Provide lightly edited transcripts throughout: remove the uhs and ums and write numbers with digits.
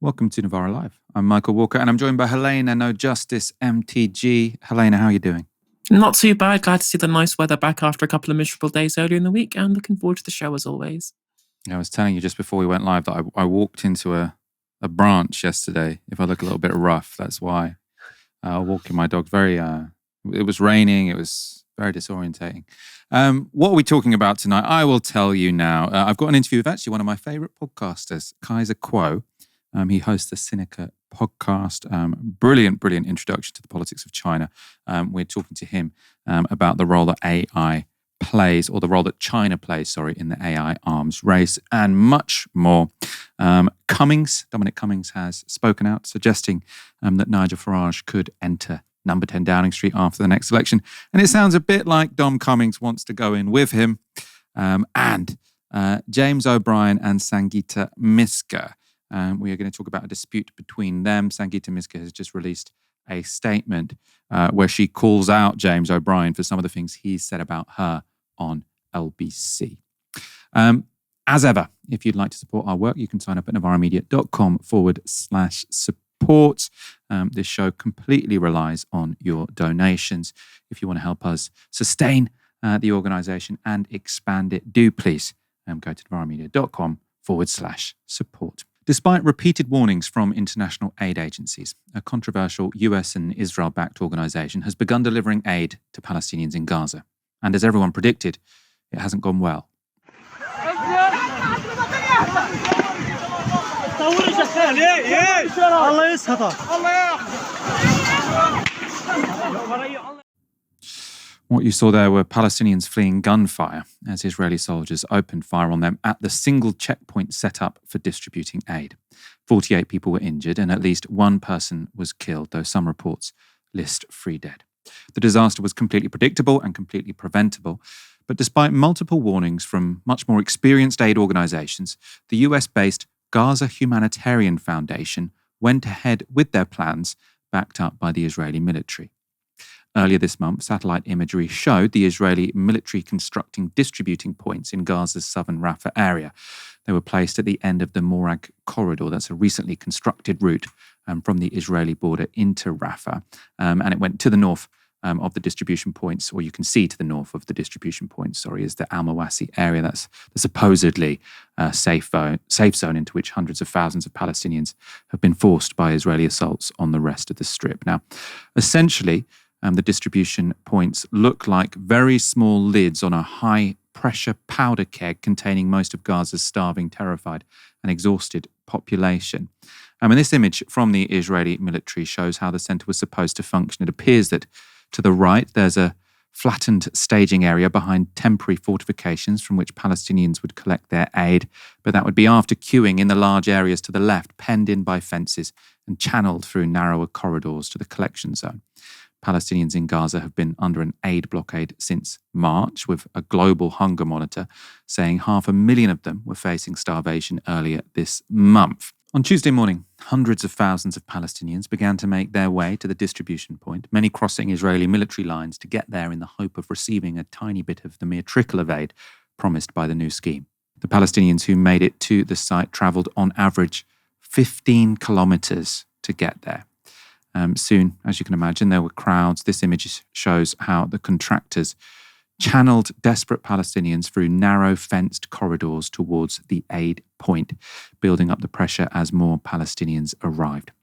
Welcome to Novara Live. I'm Michael Walker and I'm joined by Helena, NoJustice, MTG. Helena, how are you doing? Not too bad. Glad to see the nice weather back after a couple of miserable days earlier in the week and looking forward to the show as always. I was telling you just before we went live that I walked into a branch yesterday. If I look a little bit rough, that's why. Walking my dog it was raining. It was very disorientating. What are we talking about tonight? I will tell you now. I've got an interview with actually one of my favorite podcasters, Kaiser Kuo. He hosts the Sinica podcast. Brilliant introduction to the politics of China. We're talking to him about the role that AI plays, or the role that China plays, in the AI arms race, and much more. Dominic Cummings has spoken out, suggesting that Nigel Farage could enter number 10 Downing Street after the next election. And it sounds a bit like Dom Cummings wants to go in with him. And James O'Brien and Sangita Myska. We are going to talk about a dispute between them. Sangita Myska has just released a statement where she calls out James O'Brien for some of the things he's said about her on LBC. As ever, if you'd like to support our work, you can sign up at novaramedia.com/support. This show completely relies on your donations. If you want to help us sustain the organisation and expand it, do please go to novaramedia.com/support. Despite repeated warnings from international aid agencies, a controversial US and Israel-backed organisation has begun delivering aid to Palestinians in Gaza. And as everyone predicted, it hasn't gone well. What you saw there were Palestinians fleeing gunfire as Israeli soldiers opened fire on them at the single checkpoint set up for distributing aid. 48 people were injured and at least one person was killed, though some reports list 3 dead. The disaster was completely predictable and completely preventable, but despite multiple warnings from much more experienced aid organizations, the US-based Gaza Humanitarian Foundation went ahead with their plans, backed up by the Israeli military. Earlier this month, satellite imagery showed the Israeli military constructing distributing points in Gaza's southern Rafah area. They were placed at the end of the Morag corridor. That's a recently constructed route from the Israeli border into Rafah. And it went to the north of the distribution points, or you can see to the north of the distribution points, is the Al-Mawasi area. That's the supposedly safe zone into which hundreds of thousands of Palestinians have been forced by Israeli assaults on the rest of the strip. Now, essentially, the distribution points look like very small lids on a high-pressure powder keg containing most of Gaza's starving, terrified, and exhausted population. And this image from the Israeli military shows how the centre was supposed to function. It appears that to the right, there's a flattened staging area behind temporary fortifications from which Palestinians would collect their aid, but that would be after queuing in the large areas to the left, penned in by fences and channeled through narrower corridors to the collection zone. Palestinians in Gaza have been under an aid blockade since March, with a global hunger monitor saying 500,000 of them were facing starvation earlier this month. On Tuesday morning, hundreds of thousands of Palestinians began to make their way to the distribution point, many crossing Israeli military lines to get there in the hope of receiving a tiny bit of the mere trickle of aid promised by the new scheme. The Palestinians who made it to the site travelled on average 15 kilometres to get there. Soon, as you can imagine, there were crowds. This image shows how the contractors channeled desperate Palestinians through narrow fenced corridors towards the aid point, building up the pressure as more Palestinians arrived.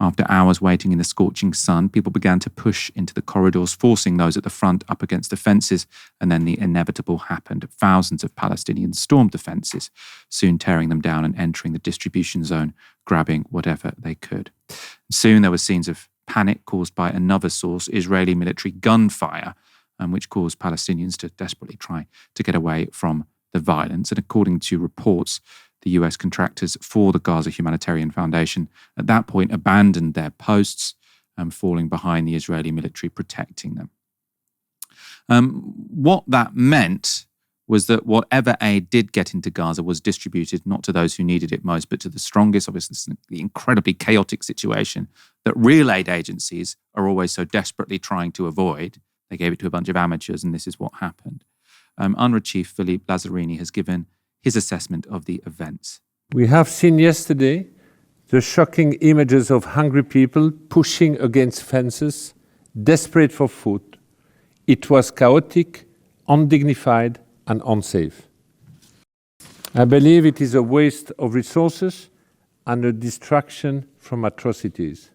After hours waiting in the scorching sun, people began to push into the corridors, forcing those at the front up against the fences, and then the inevitable happened. Thousands of Palestinians stormed the fences, soon tearing them down and entering the distribution zone, grabbing whatever they could. Soon there were scenes of panic caused by another source, Israeli military gunfire, which caused Palestinians to desperately try to get away from the violence. And according to reports, the US contractors for the Gaza Humanitarian Foundation at that point abandoned their posts, falling behind the Israeli military protecting them. What that meant was that whatever aid did get into Gaza was distributed not to those who needed it most, but to the strongest. Obviously, this is the incredibly chaotic situation that real aid agencies are always so desperately trying to avoid. They gave it to a bunch of amateurs, and this is what happened. UNRWA Chief Philippe Lazzarini has given his assessment of the events. We have seen yesterday The shocking images of hungry people pushing against fences, desperate for food. It was chaotic, undignified, and unsafe. I believe it is a waste of resources and a distraction from atrocities.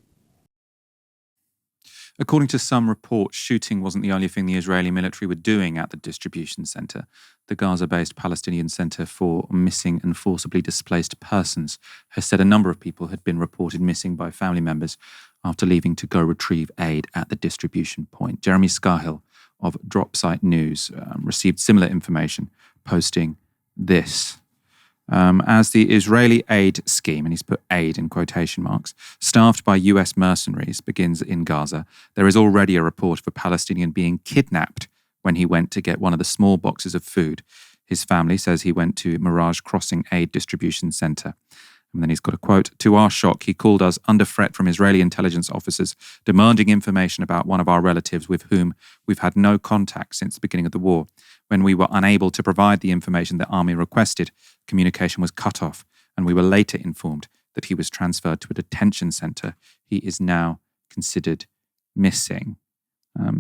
According to some reports, shooting wasn't the only thing the Israeli military were doing at the distribution centre. The Gaza-based Palestinian Centre for Missing and Forcibly Displaced Persons has said a number of people had been reported missing by family members after leaving to go retrieve aid at the distribution point. Jeremy Scahill of Dropsite News received similar information, posting this. As the Israeli aid scheme, and he's put aid in quotation marks, staffed by US mercenaries begins in Gaza, there is already a report of a Palestinian being kidnapped when he went to get one of the small boxes of food. His family says he went to Mirage Crossing Aid Distribution Centre. And then he's got a quote, "To our shock, he called us under threat from Israeli intelligence officers, demanding information about one of our relatives with whom we've had no contact since the beginning of the war. When we were unable to provide the information the army requested, communication was cut off, and we were later informed that he was transferred to a detention centre. He is now considered missing."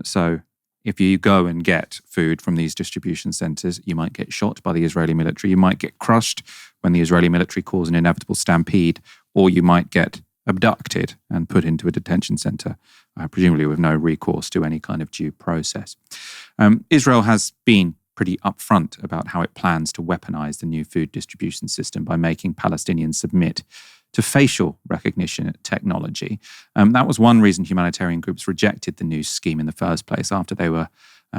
So if you go and get food from these distribution centres, you might get shot by the Israeli military, you might get crushed when the Israeli military calls an inevitable stampede, or you might get abducted and put into a detention centre, presumably with no recourse to any kind of due process. Israel has been pretty upfront about how it plans to weaponize the new food distribution system by making Palestinians submit to facial recognition technology. That was one reason humanitarian groups rejected the new scheme in the first place after they were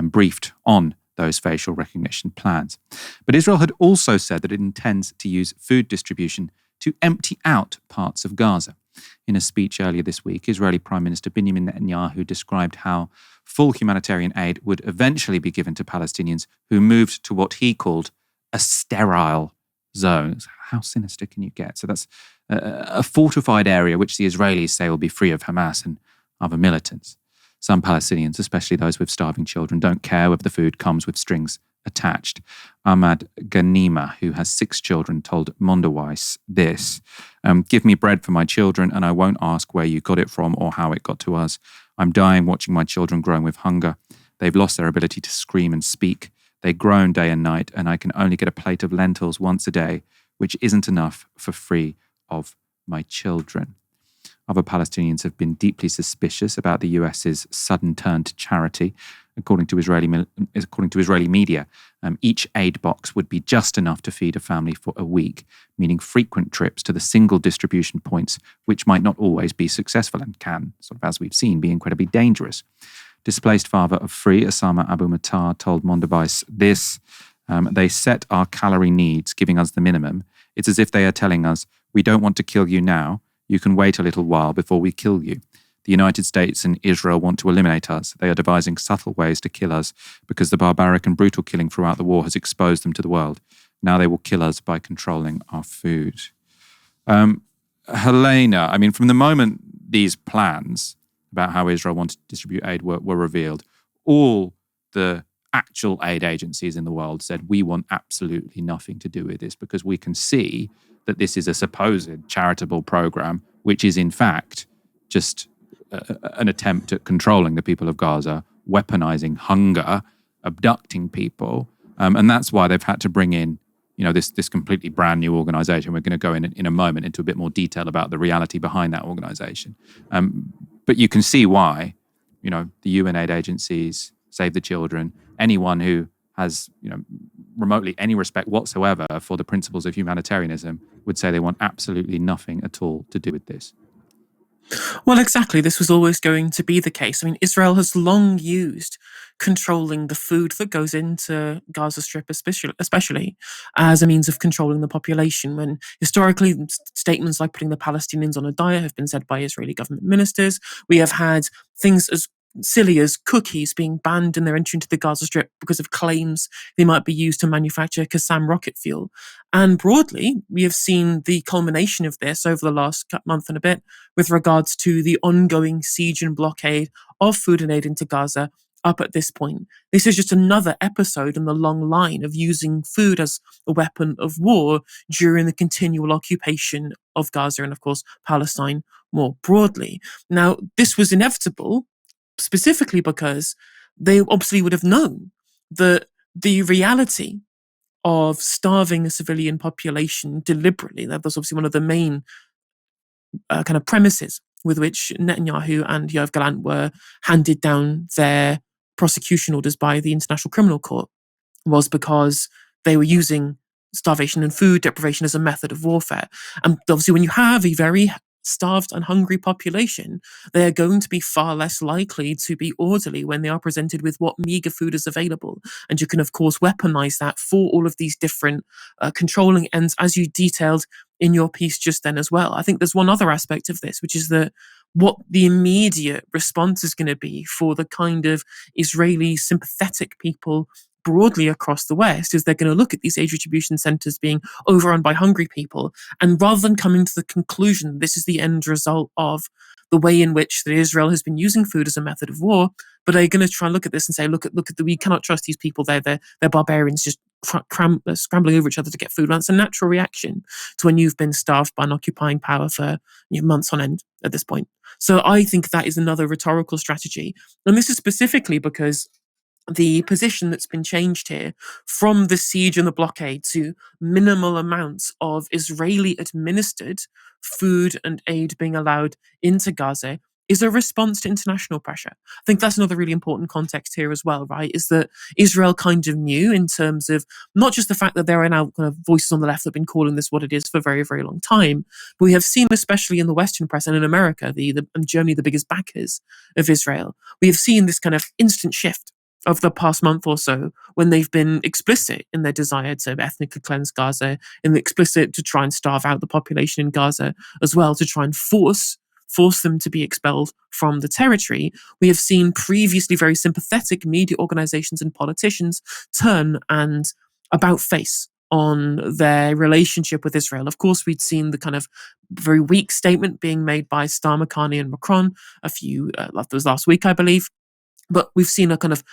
briefed on those facial recognition plans. But Israel had also said that it intends to use food distribution to empty out parts of Gaza. In a speech earlier this week, Israeli Prime Minister Benjamin Netanyahu described how full humanitarian aid would eventually be given to Palestinians who moved to what he called a sterile zone. How sinister can you get? So that's a fortified area which the Israelis say will be free of Hamas and other militants. Some Palestinians, especially those with starving children, don't care whether the food comes with strings attached. Ahmad Ghanima, who has 6 children, told Mondoweiss this: "Give me bread for my children and I won't ask where you got it from or how it got to us. I'm dying watching my children growing with hunger. They've lost their ability to scream and speak. They groan day and night, and I can only get a plate of lentils once a day, which isn't enough for 3 of my children." Other Palestinians have been deeply suspicious about the US's sudden turn to charity. According to Israeli media, each aid box would be just enough to feed a family for a week, meaning frequent trips to the single distribution points, which might not always be successful and can, sort of as we've seen, be incredibly dangerous. Displaced father of 3, Osama Abu Matar, told Mondoweiss this: "They set our calorie needs, giving us the minimum. It's as if they are telling us, we don't want to kill you now. You can wait a little while before we kill you. The United States and Israel want to eliminate us. They are devising subtle ways to kill us because the barbaric and brutal killing throughout the war has exposed them to the world. Now they will kill us by controlling our food." Helena, I mean, from the moment these plans about how Israel wanted to distribute aid were revealed, all the actual aid agencies in the world said, we want absolutely nothing to do with this because we can see that this is a supposed charitable program, which is in fact just an attempt at controlling the people of Gaza, weaponizing hunger, abducting people. And that's why they've had to bring in, this completely brand new organization. We're going to go in a moment into a bit more detail about the reality behind that organization. But you can see why, the UN aid agencies, Save the Children, anyone who has, remotely any respect whatsoever for the principles of humanitarianism would say they want absolutely nothing at all to do with this. Well, exactly. This was always going to be the case. I mean, Israel has long used controlling the food that goes into Gaza Strip, especially as a means of controlling the population. When historically statements like putting the Palestinians on a diet have been said by Israeli government ministers, we have had things as silly as cookies being banned in their entry into the Gaza Strip because of claims they might be used to manufacture Qassam rocket fuel. And broadly, we have seen the culmination of this over the last month and a bit with regards to the ongoing siege and blockade of food and aid into Gaza up at this point. This is just another episode in the long line of using food as a weapon of war during the continual occupation of Gaza and, of course, Palestine more broadly. Now, this was inevitable specifically because they obviously would have known that the reality of starving a civilian population deliberately, that was obviously one of the main kind of premises with which Netanyahu and Yoav Gallant were handed down their prosecution orders by the International Criminal Court, was because they were using starvation and food deprivation as a method of warfare. And obviously, when you have a very starved and hungry population, they are going to be far less likely to be orderly when they are presented with what meager food is available. And you can, of course, weaponize that for all of these different controlling ends, as you detailed in your piece just then as well. I think there's one other aspect of this, which is that what the immediate response is going to be for the kind of Israeli sympathetic people broadly across the West is they're going to look at these aid distribution centers being overrun by hungry people, and rather than coming to the conclusion this is the end result of the way in which that Israel has been using food as a method of war, but they're going to try and look at this and say, look at we cannot trust these people. They're barbarians just scrambling over each other to get food. And that's a natural reaction to when you've been starved by an occupying power for months on end at this point. So I think that is another rhetorical strategy, and this is specifically because the position that's been changed here from the siege and the blockade to minimal amounts of Israeli administered food and aid being allowed into Gaza is a response to international pressure. I think that's another really important context here as well, right? Is that Israel kind of knew, in terms of not just the fact that there are now kind of voices on the left that have been calling this what it is for a very, very long time, but we have seen, especially in the Western press and in America, and Germany, the biggest backers of Israel, we have seen this kind of instant shift of the past month or so, when they've been explicit in their desire to ethnically cleanse Gaza, and explicit to try and starve out the population in Gaza as well, to try and force them to be expelled from the territory. We have seen previously very sympathetic media organizations and politicians turn and about face on their relationship with Israel. Of course, we'd seen the kind of very weak statement being made by Star McCartney and Macron that was last week, I believe. But we've seen a kind of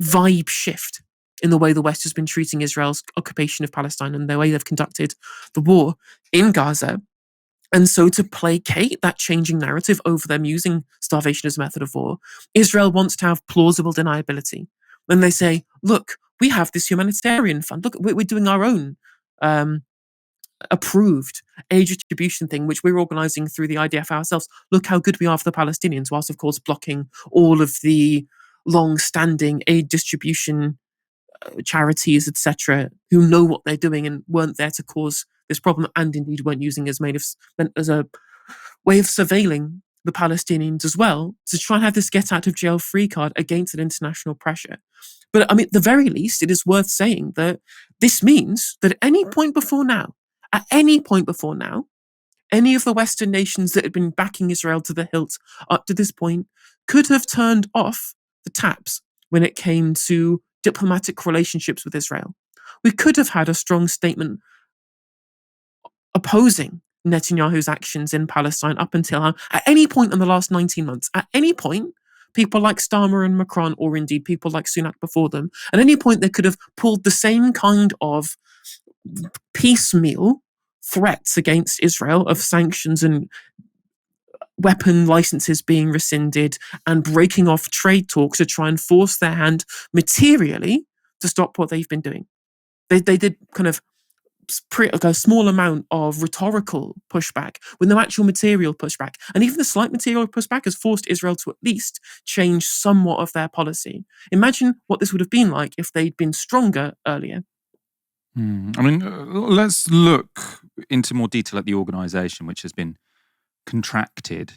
vibe shift in the way the West has been treating Israel's occupation of Palestine and the way they've conducted the war in Gaza. And so, to placate that changing narrative over them using starvation as a method of war, Israel wants to have plausible deniability. And they say, look, we have this humanitarian fund. Look, we're doing our own approved aid distribution thing, which we're organizing through the IDF ourselves. Look how good we are for the Palestinians, whilst, of course, blocking all of the long-standing aid distribution charities, etc., who know what they're doing and weren't there to cause this problem, and indeed weren't using as a way of surveilling the Palestinians as well, to try and have this get-out-of-jail-free card against an international pressure. But I mean, at the very least, it is worth saying that this means that at any point before now, any of the Western nations that had been backing Israel to the hilt up to this point could have turned off the taps when it came to diplomatic relationships with Israel. We could have had a strong statement opposing Netanyahu's actions in Palestine up until at any point in the last 19 months. At any point, people like Starmer and Macron, or indeed people like Sunak before them, at any point they could have pulled the same kind of piecemeal threats against Israel of sanctions and weapon licenses being rescinded and breaking off trade talks to try and force their hand materially to stop what they've been doing. They did kind of a small amount of rhetorical pushback with no actual material pushback. And even the slight material pushback has forced Israel to at least change somewhat of their policy. Imagine what this would have been like if they'd been stronger earlier. I mean, let's look into more detail at the organisation, which has been contracted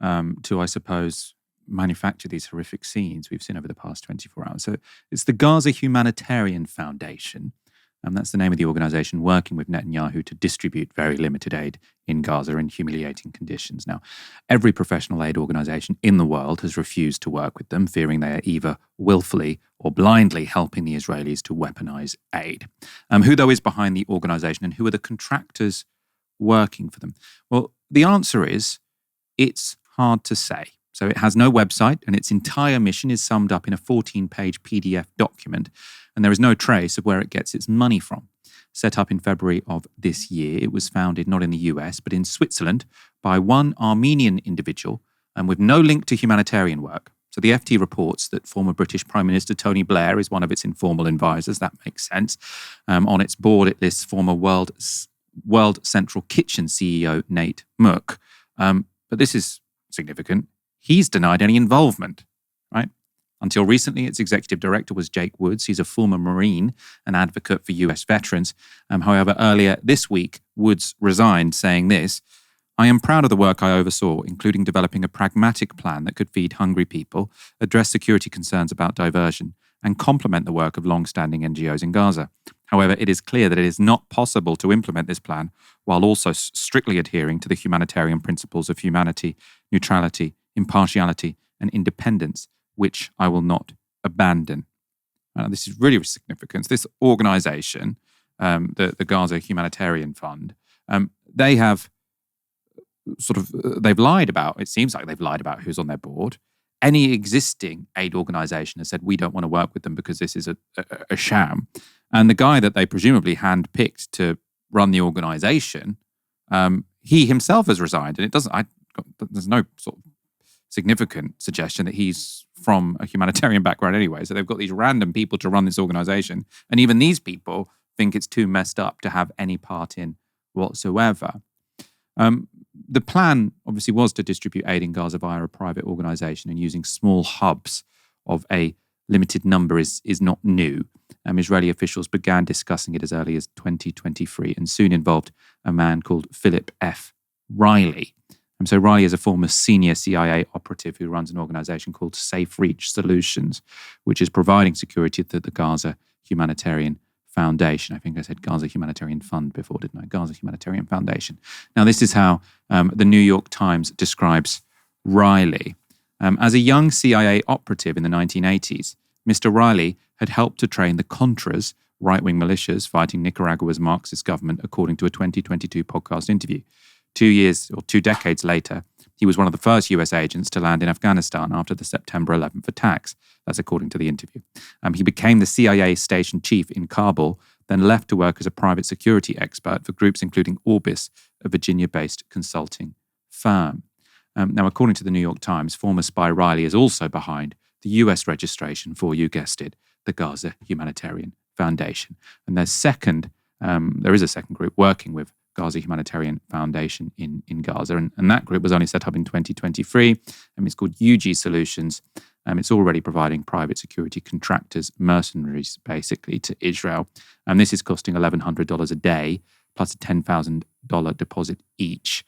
to, I suppose, manufacture these horrific scenes we've seen over the past 24 hours. So it's the Gaza Humanitarian Foundation. That's the name of the organisation working with Netanyahu to distribute very limited aid in Gaza in humiliating conditions. Now, every professional aid organisation in the world has refused to work with them, fearing they are either willfully or blindly helping the Israelis to weaponise aid. Who, though, is behind the organisation, and who are the contractors working for them? Well, the answer is it's hard to say. So it has no website, and its entire mission is summed up in a 14-page PDF document, and there is no trace of where it gets its money from. Set up in February of this year, it was founded not in the US, but in Switzerland by one Armenian individual and with no link to humanitarian work. So the FT reports that former British Prime Minister Tony Blair is one of its informal advisors. That makes sense. On its board, it lists former World Central Kitchen CEO Nate Mook. But this is significant. He's denied any involvement, right? Until recently, its executive director was Jake Woods. He's a former Marine and advocate for US veterans. However, earlier this week, Woods resigned, saying this: "I am proud of the work I oversaw, including developing a pragmatic plan that could feed hungry people, address security concerns about diversion, and complement the work of long-standing NGOs in Gaza. However, it is clear that it is not possible to implement this plan while also strictly adhering to the humanitarian principles of humanity, neutrality, impartiality, and independence, which I will not abandon." This is really significant. This organization, the Gaza Humanitarian Fund, they have they've lied about, it seems like they've lied about who's on their board. Any existing aid organization has said, we don't want to work with them because this is a sham. And the guy that they presumably handpicked to run the organization, he himself has resigned. And there's no sort of significant suggestion that he's from a humanitarian background anyway. So they've got these random people to run this organization. And even these people think it's too messed up to have any part in whatsoever. The plan obviously was to distribute aid in Gaza via a private organization, and using small hubs of a limited number is not new. Israeli officials began discussing it as early as 2023 and soon involved a man called Philip F. Riley. So Riley is a former senior CIA operative who runs an organization called Safe Reach Solutions, which is providing security to the Gaza Humanitarian Foundation. I think I said Gaza Humanitarian Fund before, didn't I? Gaza Humanitarian Foundation. Now, this is how the New York Times describes Riley. As a young CIA operative in the 1980s, Mr. Riley had helped to train the Contras, right-wing militias fighting Nicaragua's Marxist government, according to a 2022 podcast interview. 2 decades later, he was one of the first US agents to land in Afghanistan after the September 11th attacks. That's according to the interview. He became the CIA station chief in Kabul, then left to work as a private security expert for groups including Orbis, a Virginia-based consulting firm. Now, according to the New York Times, former spy Riley is also behind the US registration for, you guessed it, the Gaza Humanitarian Foundation. And there is a second group working with Gaza Humanitarian Foundation in Gaza. And that group was only set up in 2023. It's called UG Solutions. It's already providing private security contractors, mercenaries, basically, to Israel. And this is costing $1,100 a day, plus a $10,000 deposit each.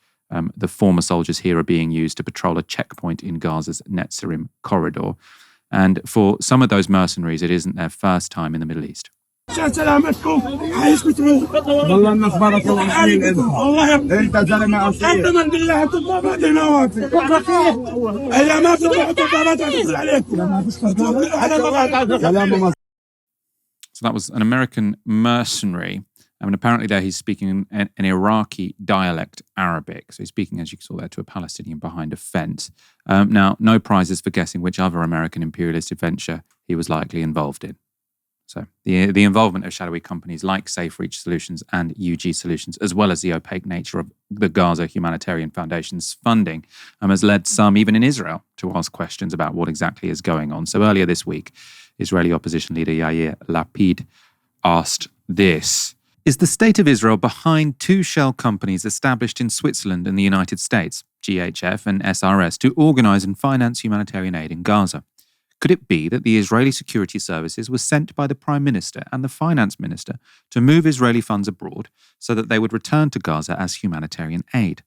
The former soldiers here are being used to patrol a checkpoint in Gaza's Netzarim corridor. And for some of those mercenaries, it isn't their first time in the Middle East. عشان سلامتكم عايشكم تروح والله الناس بارك الله فيك الله انت زلمه اصيل من بالله تطلع بعد نوافل الا ما تروحوا تطلعات عليكم So that was an American mercenary. Apparently there he's speaking an Iraqi dialect Arabic. So he's speaking, as you saw there, to a Palestinian behind a fence. Now, no prizes for guessing which other American imperialist adventure he was likely involved in. So the involvement of shadowy companies like Safe Reach Solutions and UG Solutions, as well as the opaque nature of the Gaza Humanitarian Foundation's funding, has led some, even in Israel, to ask questions about what exactly is going on. So earlier this week, Israeli opposition leader Yair Lapid asked this: is the state of Israel behind two shell companies established in Switzerland and the United States, GHF and SRS, to organize and finance humanitarian aid in Gaza? Could it be that the Israeli security services were sent by the Prime Minister and the Finance Minister to move Israeli funds abroad so that they would return to Gaza as humanitarian aid?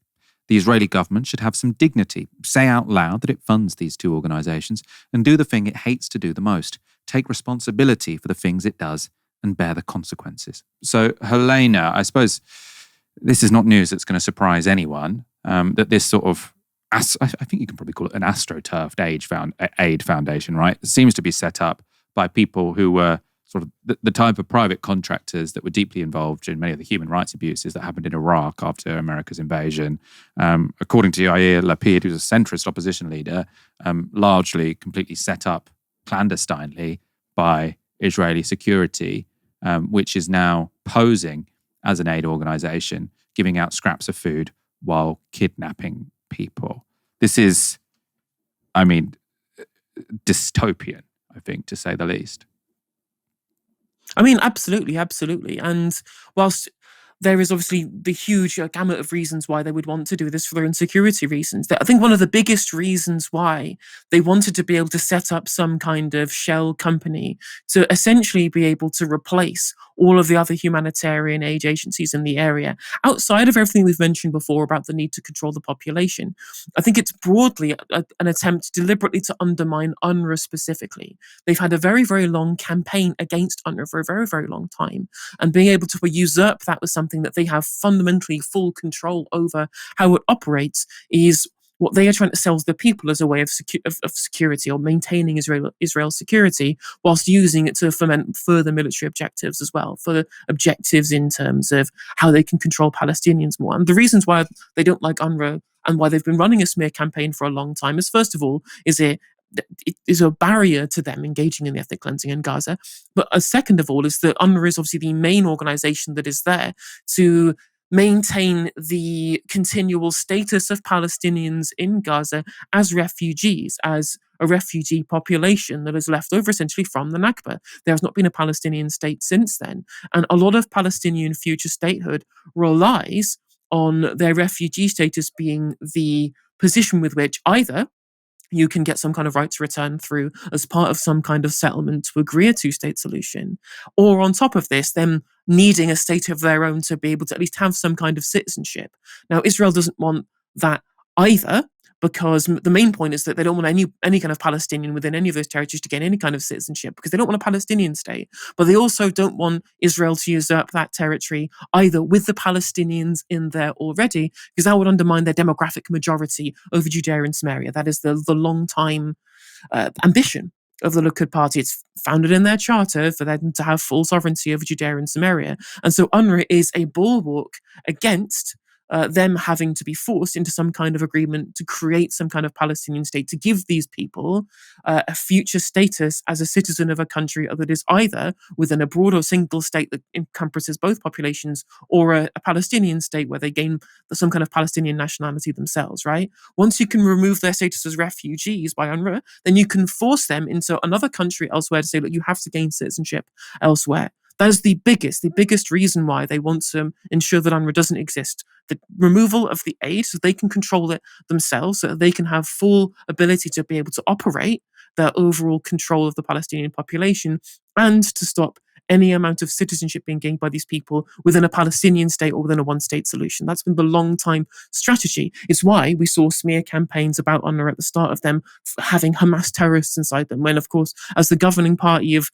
The Israeli government should have some dignity, say out loud that it funds these two organizations, and do the thing it hates to do the most, take responsibility for the things it does and bear the consequences. So, Helena, I suppose this is not news that's going to surprise anyone, that this sort of, I think you can probably call it an astroturfed aid foundation, right? It seems to be set up by people who were sort of the type of private contractors that were deeply involved in many of the human rights abuses that happened in Iraq after America's invasion. According to Yair Lapid, who's a centrist opposition leader, largely completely set up clandestinely by Israeli security, which is now posing as an aid organization, giving out scraps of food while kidnapping people. This is, I mean, dystopian, I think, to say the least. I mean, absolutely. And whilst there is obviously the huge gamut of reasons why they would want to do this for their own security reasons, I think one of the biggest reasons why they wanted to be able to set up some kind of shell company to essentially be able to replace all of the other humanitarian aid agencies in the area, outside of everything we've mentioned before about the need to control the population. I think it's broadly an attempt deliberately to undermine UNRWA specifically. They've had a very, very long campaign against UNRWA for a very, very long time, and being able to usurp that with something that they have fundamentally full control over how it operates is what they are trying to sell to the people as a way of security, or maintaining Israel's security, whilst using it to foment further military objectives as well, for objectives in terms of how they can control Palestinians more. And the reasons why they don't like UNRWA and why they've been running a smear campaign for a long time is, first of all, it is a barrier to them engaging in the ethnic cleansing in Gaza. But second of all, is that UNRWA is obviously the main organization that is there to maintain the continual status of Palestinians in Gaza as refugees, as a refugee population that is left over essentially from the Nakba. There has not been a Palestinian state since then. And a lot of Palestinian future statehood relies on their refugee status being the position with which either you can get some kind of right to return through as part of some kind of settlement to agree a two-state solution, or on top of this, them needing a state of their own to be able to at least have some kind of citizenship. Now, Israel doesn't want that either, because the main point is that they don't want any kind of Palestinian within any of those territories to gain any kind of citizenship, because they don't want a Palestinian state. But they also don't want Israel to usurp that territory either with the Palestinians in there already, because that would undermine their demographic majority over Judea and Samaria. That is the long-time ambition of the Likud party. It's founded in their charter for them to have full sovereignty over Judea and Samaria. And so UNRWA is a bulwark against them having to be forced into some kind of agreement to create some kind of Palestinian state, to give these people a future status as a citizen of a country that is either within a broad or single state that encompasses both populations, or a Palestinian state where they gain some kind of Palestinian nationality themselves, right? Once you can remove their status as refugees by UNRWA, then you can force them into another country elsewhere to say, look, you have to gain citizenship elsewhere. That is the biggest reason why they want to ensure that UNRWA doesn't exist. The removal of the aid so they can control it themselves, so that they can have full ability to be able to operate their overall control of the Palestinian population, and to stop any amount of citizenship being gained by these people within a Palestinian state or within a one-state solution. That's been the long-time strategy. It's why we saw smear campaigns about UNRWA at the start of them having Hamas terrorists inside them, when, of course, as the governing party of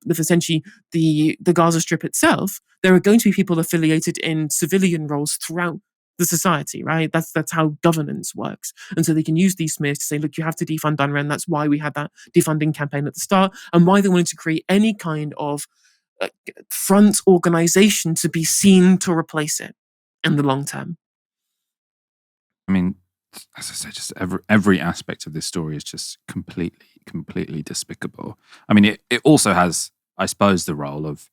essentially the Gaza Strip itself, there are going to be people affiliated in civilian roles throughout the society, right? That's how governance works. And so they can use these smears to say, look, you have to defund UNRWA, and that's why we had that defunding campaign at the start, and why they wanted to create any kind of front organization to be seen to replace it in the long term. I mean, as I say, just every aspect of this story is just completely despicable. I mean, it also has, I suppose, the role of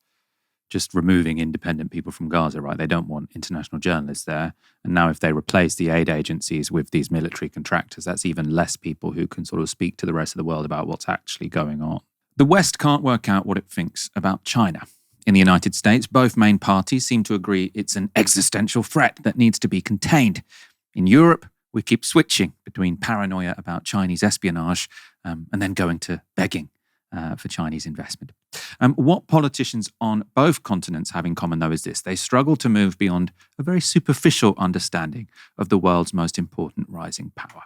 just removing independent people from Gaza, right? They don't want international journalists there. And now if they replace the aid agencies with these military contractors, that's even less people who can sort of speak to the rest of the world about what's actually going on. The West can't work out what it thinks about China. In the United States, both main parties seem to agree it's an existential threat that needs to be contained. In Europe, we keep switching between paranoia about Chinese espionage and then going to begging for Chinese investment. What politicians on both continents have in common, though, is this. They struggle to move beyond a very superficial understanding of the world's most important rising power.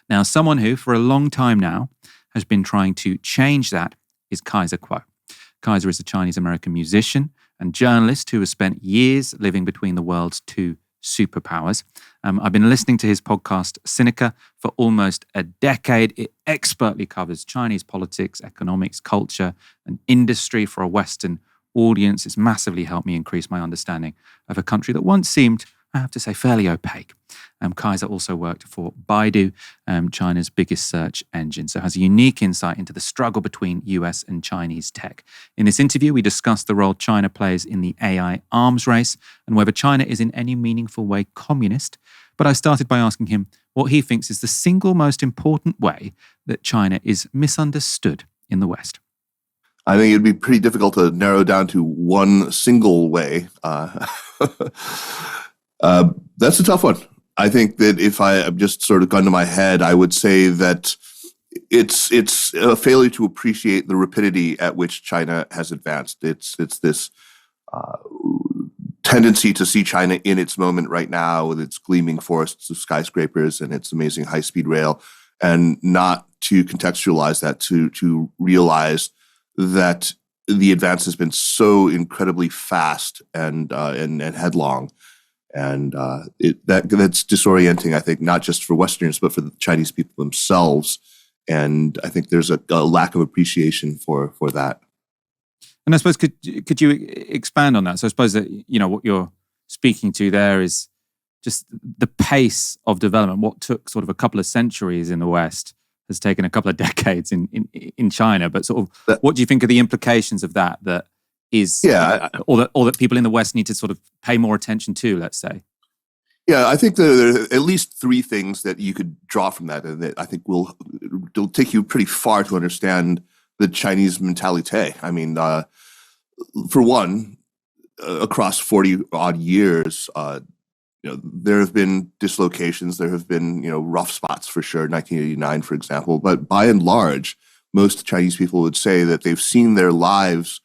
Now, someone who, for a long time now, has been trying to change that is Kaiser Kuo. Kaiser is a Chinese-American musician and journalist who has spent years living between the world's two superpowers. I've been listening to his podcast, Sinica, for almost a decade. It expertly covers Chinese politics, economics, culture, and industry for a Western audience. It's massively helped me increase my understanding of a country that once seemed, I have to say, fairly opaque. Kaiser also worked for Baidu, China's biggest search engine, so has a unique insight into the struggle between US and Chinese tech. In this interview, we discussed the role China plays in the AI arms race and whether China is in any meaningful way communist. But I started by asking him what he thinks is the single most important way that China is misunderstood in the West. I think it'd be pretty difficult to narrow down to one single way. That's a tough one. I think that if I have just sort of gone to my head, I would say that it's a failure to appreciate the rapidity at which China has advanced. It's this tendency to see China in its moment right now with its gleaming forests of skyscrapers and its amazing high-speed rail, and not to contextualize that, to realize that the advance has been so incredibly fast and headlong. And that's disorienting, I think, not just for Westerners, but for the Chinese people themselves. And I think there's a lack of appreciation for that. And I suppose, could you expand on that? So I suppose that, what you're speaking to there is just the pace of development. What took sort of a couple of centuries in the West has taken a couple of decades in China. But sort of, what do you think are the implications of that is, or that people in the West need to sort of pay more attention to, let's say? Yeah, I think there are at least three things that you could draw from that, and that I think will take you pretty far to understand the Chinese mentality. I mean, for one, across 40-odd years, there have been dislocations, there have been, rough spots for sure, 1989, for example, but by and large, most Chinese people would say that they've seen their lives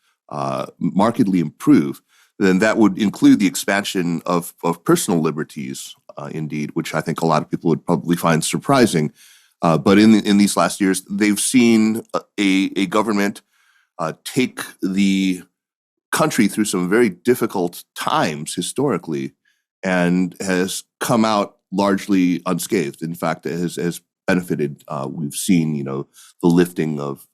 markedly improve. Then that would include the expansion of personal liberties, indeed, which I think a lot of people would probably find surprising. But in these last years, they've seen a government take the country through some very difficult times historically, and has come out largely unscathed. In fact, it has benefited. We've seen, the lifting of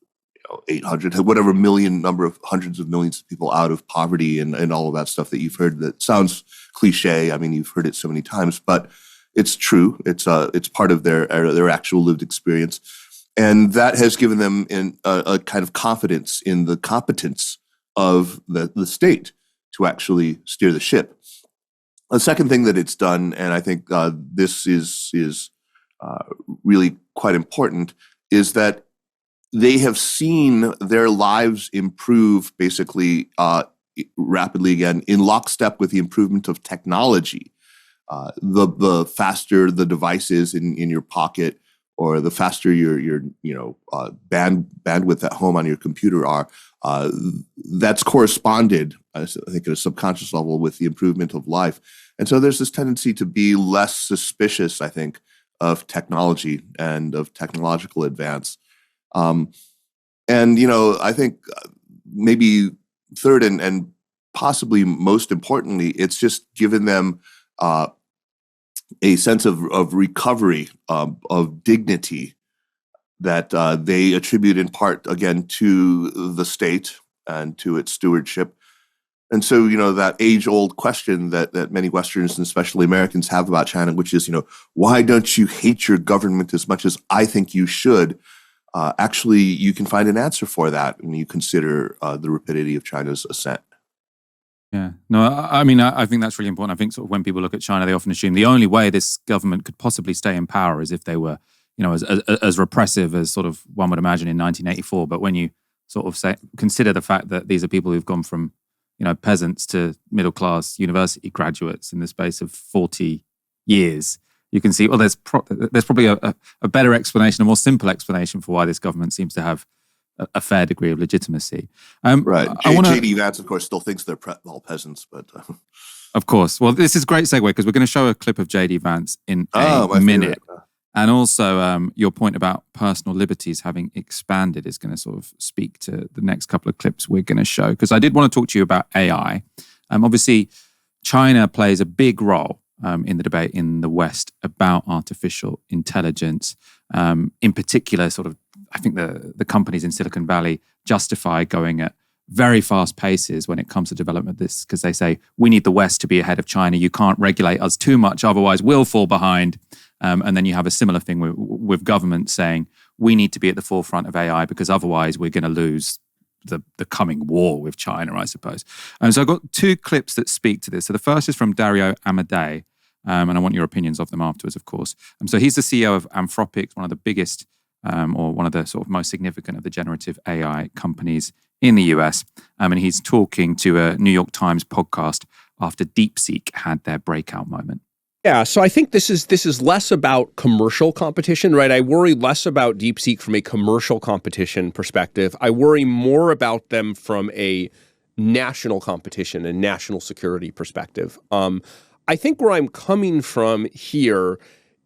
800, whatever number of hundreds of millions of people out of poverty and all of that stuff that you've heard. That sounds cliche. I mean, you've heard it so many times, but it's true. It's part of their actual lived experience. And that has given them a kind of confidence in the competence of the state to actually steer the ship. The second thing that it's done, and I think this is really quite important, is that they have seen their lives improve basically rapidly again in lockstep with the improvement of technology. The faster the devices in your pocket, or the faster your bandwidth at home on your computer are, that's corresponded, I think, at a subconscious level with the improvement of life. And so there's this tendency to be less suspicious, I think, of technology and of technological advance. I think maybe third and possibly most importantly, it's just given them a sense of recovery, of dignity that they attribute in part, again, to the state and to its stewardship. And so, that age-old question that many Westerners and especially Americans have about China, which is, why don't you hate your government as much as I think you should? Actually, you can find an answer for that when you consider the rapidity of China's ascent. Yeah. No, I mean, I think that's really important. I think sort of when people look at China, they often assume the only way this government could possibly stay in power is if they were, as repressive as sort of one would imagine in 1984. But when you sort of consider the fact that these are people who've gone from, peasants to middle-class university graduates in the space of 40 years, you can see, well, there's probably a better explanation, a more simple explanation for why this government seems to have a fair degree of legitimacy. Right. J.D. Vance, of course, still thinks they're all peasants, but... Of course. Well, this is a great segue because we're going to show a clip of J.D. Vance in a minute. Favorite. And also your point about personal liberties having expanded is going to sort of speak to the next couple of clips we're going to show. Because I did want to talk to you about AI. Obviously, China plays a big role in the debate in the West about artificial intelligence. In particular, sort of, I think the companies in Silicon Valley justify going at very fast paces when it comes to development of this, because they say, we need the West to be ahead of China. You can't regulate us too much, otherwise we'll fall behind. And then you have a similar thing with government saying, we need to be at the forefront of AI because otherwise we're going to lose the coming war with China, I suppose. So I've got two clips that speak to this. So the first is from Dario Amodei, and I want your opinions of them afterwards, of course. So he's the CEO of Anthropic, one of the biggest or one of the sort of most significant of the generative AI companies in the US. And he's talking to a New York Times podcast after DeepSeek had their breakout moment. Yeah, so I think this is less about commercial competition, right? I worry less about DeepSeek from a commercial competition perspective. I worry more about them from a national competition and national security perspective. I think where I'm coming from here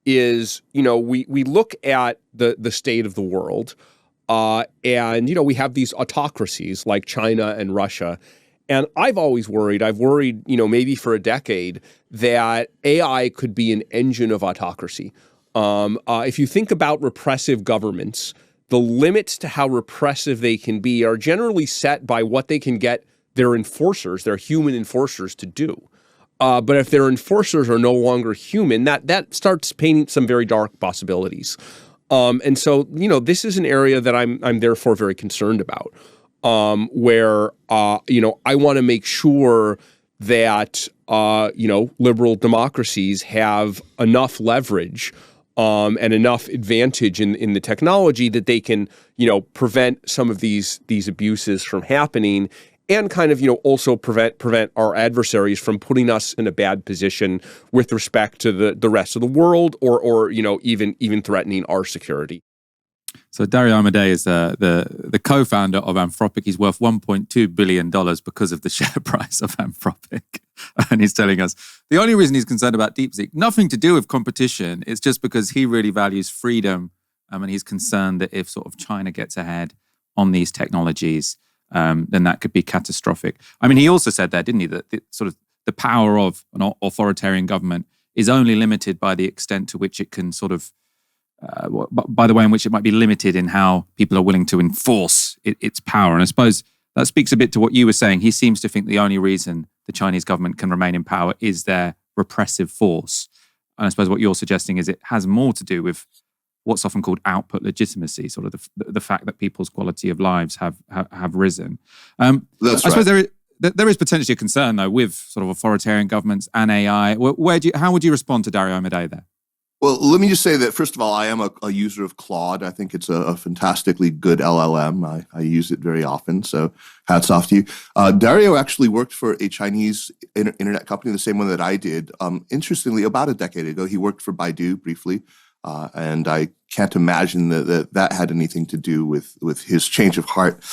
is, we look at the state of the world, and we have these autocracies like China and Russia. And I've worried, maybe for a decade, that AI could be an engine of autocracy. If you think about repressive governments, the limits to how repressive they can be are generally set by what they can get their enforcers, their human enforcers, to do. But if their enforcers are no longer human, that starts painting some very dark possibilities. And so, this is an area that I'm therefore very concerned about. Where, I want to make sure that, liberal democracies have enough leverage and enough advantage in the technology that they can, prevent some of these abuses from happening and kind of, also prevent our adversaries from putting us in a bad position with respect to the rest of the world or even threatening our security. So Dario Amodei is the co-founder of Anthropic. He's worth $1.2 billion because of the share price of Anthropic. And he's telling us the only reason he's concerned about DeepSeek, nothing to do with competition, it's just because he really values freedom. And he's concerned that if sort of China gets ahead on these technologies, then that could be catastrophic. He also said there, didn't he, that the power of an authoritarian government is only limited by the extent to which it can sort of by the way in which it might be limited in how people are willing to enforce its power. And I suppose that speaks a bit to what you were saying. He seems to think the only reason the Chinese government can remain in power is their repressive force. And I suppose what you're suggesting is it has more to do with what's often called output legitimacy, sort of the fact that people's quality of lives have risen. That's I suppose there is potentially a concern, though, with sort of authoritarian governments and AI. How would you respond to Dario Amodei there? Well, let me just say that, first of all, I am a user of Claude. I think it's a fantastically good LLM. I use it very often, so hats off to you. Dario actually worked for a Chinese internet company, the same one that I did. Interestingly, about a decade ago, he worked for Baidu briefly, and I can't imagine that had anything to do with his change of heart.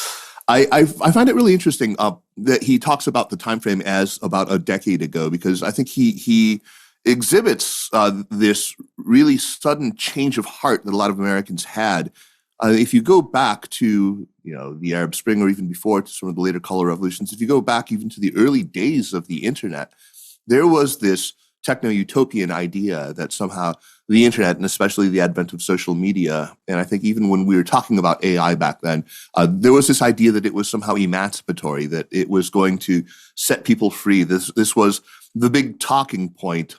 I find it really interesting that he talks about the time frame as about a decade ago, because I think he exhibits this really sudden change of heart that a lot of Americans had. If you go back to the Arab Spring, or even before, to some of the later color revolutions, if you go back even to the early days of the internet, there was this techno-utopian idea that somehow the internet, and especially the advent of social media, and I think even when we were talking about AI back then, there was this idea that it was somehow emancipatory, that it was going to set people free. This was the big talking point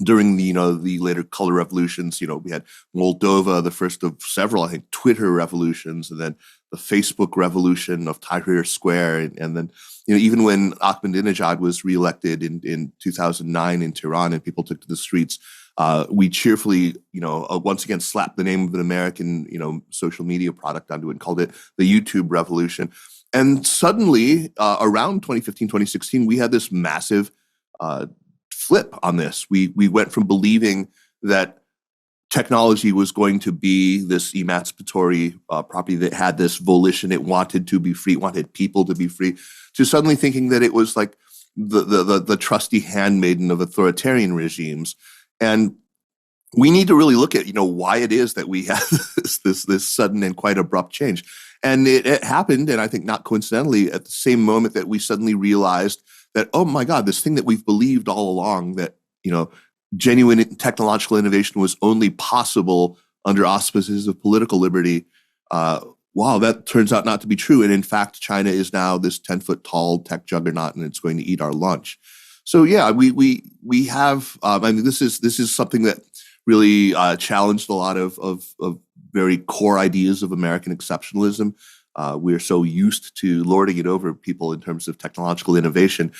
during the later color revolutions. We had Moldova, the first of several, I think, Twitter revolutions, and then the Facebook revolution of Tahrir Square, and then even when Ahmadinejad was reelected in 2009 in Tehran, and people took to the streets, we cheerfully once again slapped the name of an American social media product onto it and called it the YouTube revolution. And suddenly, around 2015, 2016, we had this massive flip on this. We went from believing that technology was going to be this emancipatory property that had this volition. It wanted to be free, it wanted people to be free, to suddenly thinking that it was like the trusty handmaiden of authoritarian regimes. And we need to really look at why it is that we have this sudden and quite abrupt change. And it happened, and I think not coincidentally, at the same moment that we suddenly realized that, oh my God, this thing that we've believed all along, that genuine technological innovation was only possible under auspices of political liberty. Wow, that turns out not to be true. And in fact, China is now this 10-foot tall tech juggernaut, and it's going to eat our lunch. So yeah, we have. This is something that really challenged a lot of very core ideas of American exceptionalism. We're so used to lording it over people in terms of technological innovation.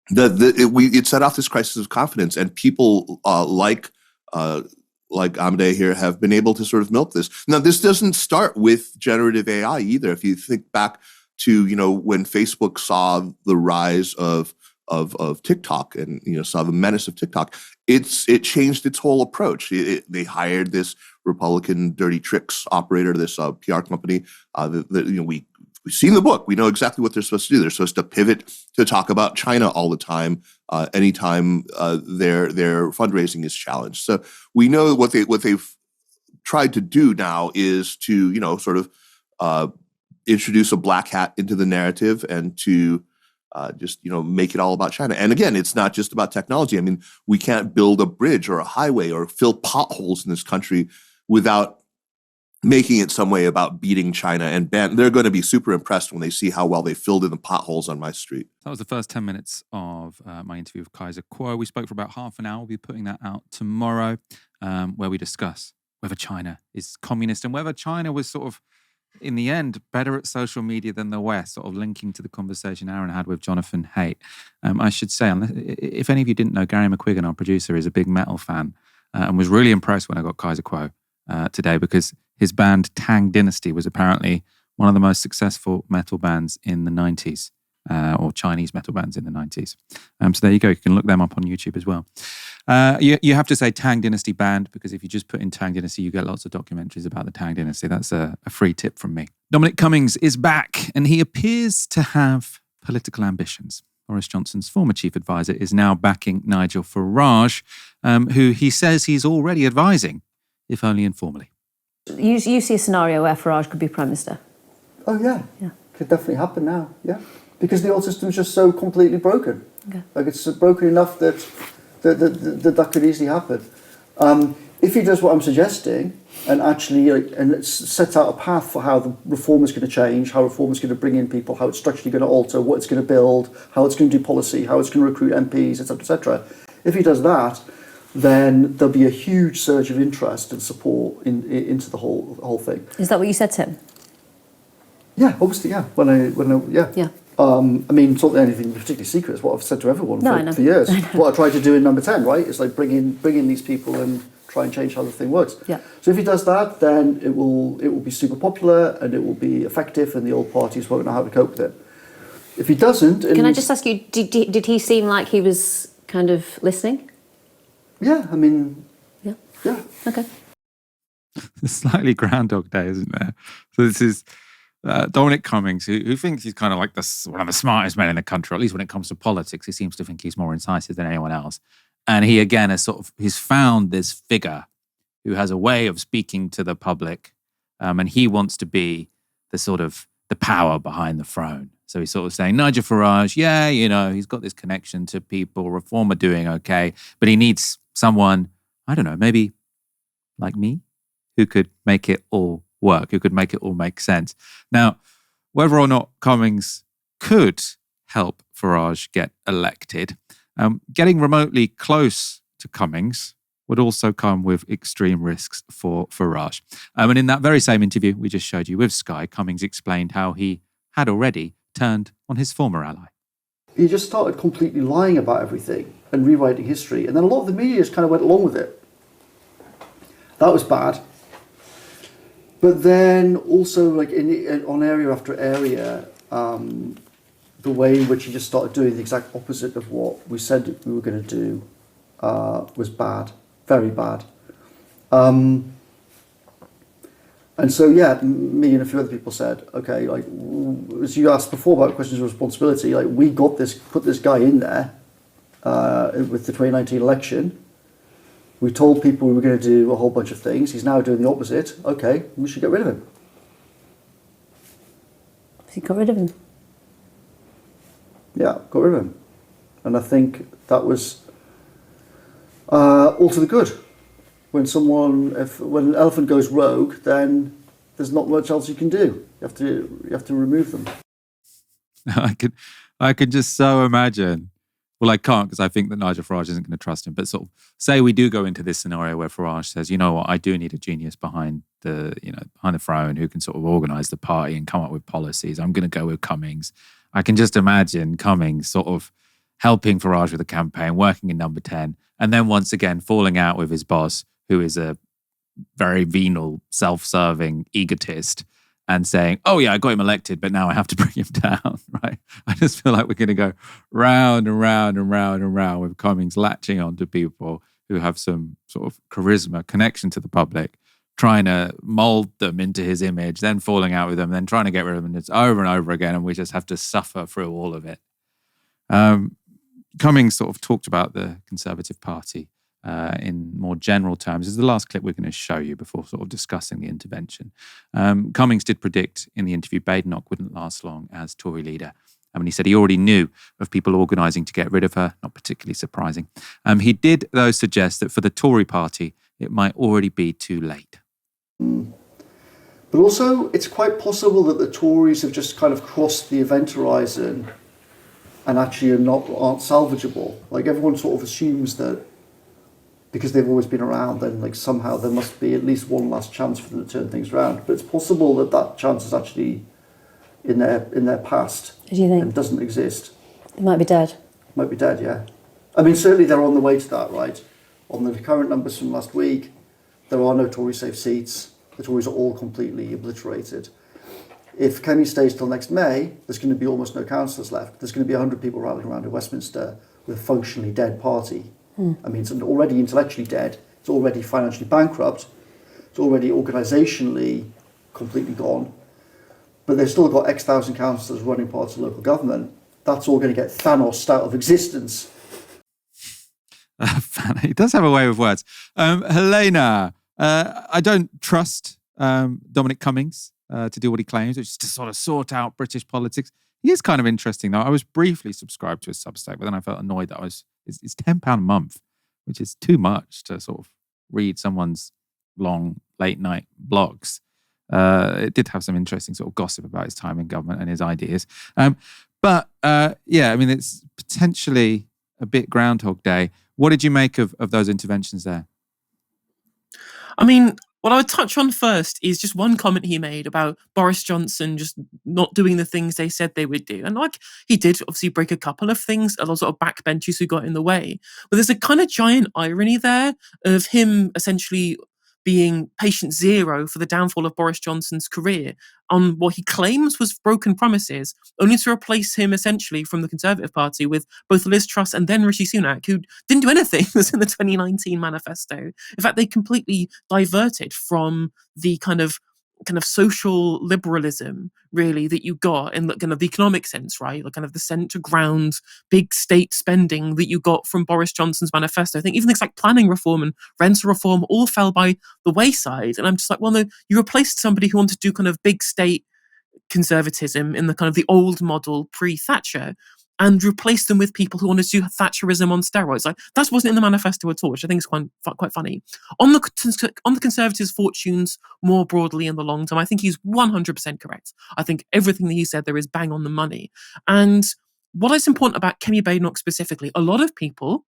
It set off this crisis of confidence, and people like Amade here have been able to sort of milk this. Now, this doesn't start with generative AI either. If you think back to when Facebook saw the rise of TikTok and saw the menace of TikTok, it changed its whole approach. They hired this Republican dirty tricks operator, this PR company. We've seen the book. We know exactly what they're supposed to do. They're supposed to pivot to talk about China all the time, anytime their fundraising is challenged. So we know what they've tried to do now is to sort of introduce a black hat into the narrative and to just make it all about China. And again, it's not just about technology. I mean, we can't build a bridge or a highway or fill potholes in this country without making it some way about beating China. And they're going to be super impressed when they see how well they filled in the potholes on my street. That was the first 10 minutes of my interview with Kaiser Kuo. We spoke for about half an hour. We'll be putting that out tomorrow, where we discuss whether China is communist and whether China was sort of, in the end, better at social media than the West, sort of linking to the conversation Aaron had with Jonathan Haidt. I should say, if any of you didn't know, Gary McQuiggan, our producer, is a big metal fan and was really impressed when I got Kaiser Kuo today, because his band Tang Dynasty was apparently one of the most successful metal bands in the 90s, or Chinese metal bands in the 90s. So there you go. You can look them up on YouTube as well. You have to say Tang Dynasty band, because if you just put in Tang Dynasty, you get lots of documentaries about the Tang Dynasty. That's a free tip from me. Dominic Cummings is back, and he appears to have political ambitions. Boris Johnson's former chief advisor is now backing Nigel Farage, who he says he's already advising, if only informally. You see a scenario where Farage could be Prime Minister? Oh, yeah. Could definitely happen now, yeah. Because the old system's just so completely broken. Okay. Like, it's broken enough that could easily happen. If he does what I'm suggesting, and actually and sets out a path for how the reform is going to change, how reform is going to bring in people, how it's structurally going to alter, what it's going to build, how it's going to do policy, how it's going to recruit MPs, etc., etc. If he does that, then there'll be a huge surge of interest and support into the whole thing. Is that what you said to him? Yeah, obviously, yeah. Yeah. I mean, it's not anything particularly secret. It's what I've said to everyone for years. What I tried to do in Number 10, right? It's like bring in these people and try and change how the thing works. Yeah. So if he does that, then it will be super popular and it will be effective, and the old parties won't know how to cope with it. If he doesn't, can I just ask you? Did he seem like he was kind of listening? Yeah, I mean. Yeah. Okay. It's slightly Groundhog Day, isn't there? So this is Dominic Cummings, who thinks he's kind of like one of the smartest men in the country, at least when it comes to politics. He seems to think he's more incisive than anyone else. And he, again, he's found this figure who has a way of speaking to the public, and he wants to be the power behind the throne. So he's sort of saying, Nigel Farage, he's got this connection to people, reform are doing okay, but he needs someone, I don't know, maybe like me, who could make it all work, who could make it all make sense. Now, whether or not Cummings could help Farage get elected, getting remotely close to Cummings would also come with extreme risks for Farage. And in that very same interview we just showed you with Sky, Cummings explained how he had already turned on his former ally. He just started completely lying about everything and rewriting history, and then a lot of the media just kind of went along with it. That was bad. But then also, like on area after area, the way in which he just started doing the exact opposite of what we said we were going to do was bad, very bad. And so, me and a few other people said, okay, like, as you asked before about questions of responsibility, like, we put this guy in there with the 2019 election. We told people we were going to do a whole bunch of things. He's now doing the opposite. Okay, we should get rid of him. So you got rid of him? Yeah, got rid of him. And I think that was all to the good. When an elephant goes rogue, then there's not much else you can do. You have to remove them. I could just so imagine. Well, I can't, because I think that Nigel Farage isn't going to trust him. But sort of say we do go into this scenario where Farage says, you know what, I do need a genius behind the throne who can sort of organise the party and come up with policies. I'm going to go with Cummings. I can just imagine Cummings sort of helping Farage with the campaign, working in Number 10, and then once again falling out with his boss, who is a very venal, self-serving egotist, and saying, oh yeah, I got him elected, but now I have to bring him down, right? I just feel like we're going to go round and round and round and round with Cummings latching on to people who have some sort of charisma, connection to the public, trying to mold them into his image, then falling out with them, then trying to get rid of them. And it's over and over again, and we just have to suffer through all of it. Cummings sort of talked about the Conservative Party in more general terms. This is the last clip we're going to show you before sort of discussing the intervention. Cummings did predict in the interview Badenoch wouldn't last long as Tory leader. He said he already knew of people organising to get rid of her, not particularly surprising. He did, though, suggest that for the Tory party, it might already be too late. But also, it's quite possible that the Tories have just kind of crossed the event horizon and actually aren't salvageable. Like, everyone sort of assumes that because they've always been around, then like somehow there must be at least one last chance for them to turn things around. But it's possible that that chance is actually in their past. What do you think? And doesn't exist. They might be dead. Might be dead, yeah. I mean, certainly they're on the way to that, right? On the current numbers from last week, there are no Tory safe seats. The Tories are all completely obliterated. If Kemi stays till next May, there's going to be almost no councillors left. There's going to be 100 people rallying around in Westminster with a functionally dead party. I mean, it's already intellectually dead. It's already financially bankrupt. It's already organisationally completely gone. But they've still got X thousand councillors running parts of local government. That's all going to get Thanos out of existence. He does have a way with words. Helena, I don't trust Dominic Cummings to do what he claims, which is to sort of sort out British politics. He is kind of interesting, though. I was briefly subscribed to his Substack, but then I felt annoyed that it's £10 a month, which is too much to sort of read someone's long late night blogs. It did have some interesting sort of gossip about his time in government and his ideas. But it's potentially a bit Groundhog Day. What did you make of those interventions there? I mean, what I would touch on first is just one comment he made about Boris Johnson just not doing the things they said they would do. And like, he did obviously break a couple of things, a lot of backbenchers who got in the way. But there's a kind of giant irony there of him essentially being patient zero for the downfall of Boris Johnson's career on what he claims was broken promises, only to replace him essentially from the Conservative Party with both Liz Truss and then Rishi Sunak, who didn't do anything that's in the 2019 manifesto. In fact, they completely diverted from the kind of social liberalism, really, that you got in the kind of the economic sense, right? Like kind of the centre ground, big state spending that you got from Boris Johnson's manifesto. I think even things like planning reform and rental reform all fell by the wayside. And I'm just like, well, no, you replaced somebody who wanted to do kind of big state conservatism in the kind of the old model pre-Thatcher, and replace them with people who want to do Thatcherism on steroids. Like, that wasn't in the manifesto at all, which I think is quite funny. On the Conservatives' fortunes more broadly in the long term, I think he's 100% correct. I think everything that he said there is bang on the money. And what is important about Kemi Badenoch specifically, a lot of people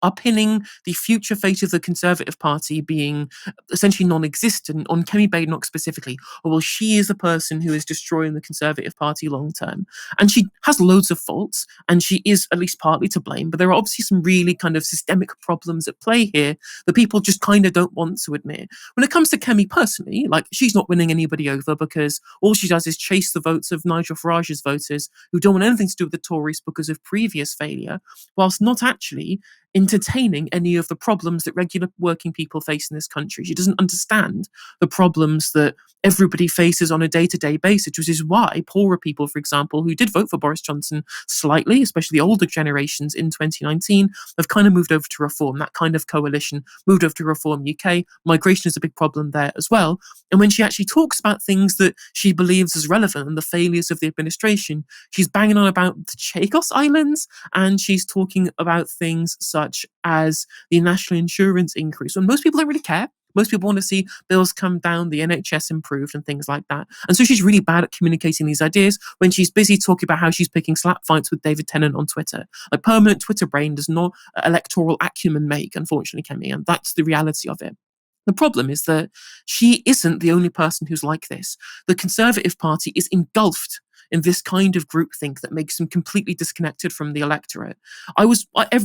are pinning the future fate of the Conservative Party being essentially non-existent on Kemi Badenoch specifically. Or, well, she is the person who is destroying the Conservative Party long term. And she has loads of faults, and she is at least partly to blame, but there are obviously some really kind of systemic problems at play here that people just kind of don't want to admit. When it comes to Kemi personally, like, she's not winning anybody over because all she does is chase the votes of Nigel Farage's voters who don't want anything to do with the Tories because of previous failure, whilst not actually entertaining any of the problems that regular working people face in this country. She doesn't understand the problems that everybody faces on a day-to-day basis, which is why poorer people, for example, who did vote for Boris Johnson slightly, especially the older generations in 2019, have kind of moved over to Reform. That kind of coalition moved over to Reform UK. Migration is a big problem there as well. And when she actually talks about things that she believes is relevant and the failures of the administration, she's banging on about the Chagos Islands, and she's talking about things such such as the national insurance increase, when most people don't really care. Most people want to see bills come down, the NHS improved, and things like that. And so she's really bad at communicating these ideas when she's busy talking about how she's picking slap fights with David Tennant on Twitter. Like, permanent Twitter brain does not electoral acumen make, unfortunately, Kemi, and that's the reality of it. The problem is that she isn't the only person who's like this. The Conservative Party is engulfed in this kind of groupthink that makes them completely disconnected from the electorate.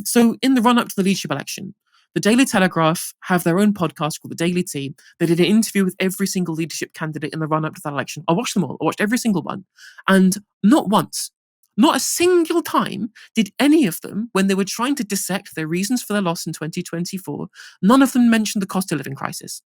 So in the run-up to the leadership election, the Daily Telegraph have their own podcast called The Daily Tea. They did an interview with every single leadership candidate in the run-up to that election. I watched them all. I watched every single one. And not once, not a single time did any of them, when they were trying to dissect their reasons for their loss in 2024, none of them mentioned the cost of living crisis.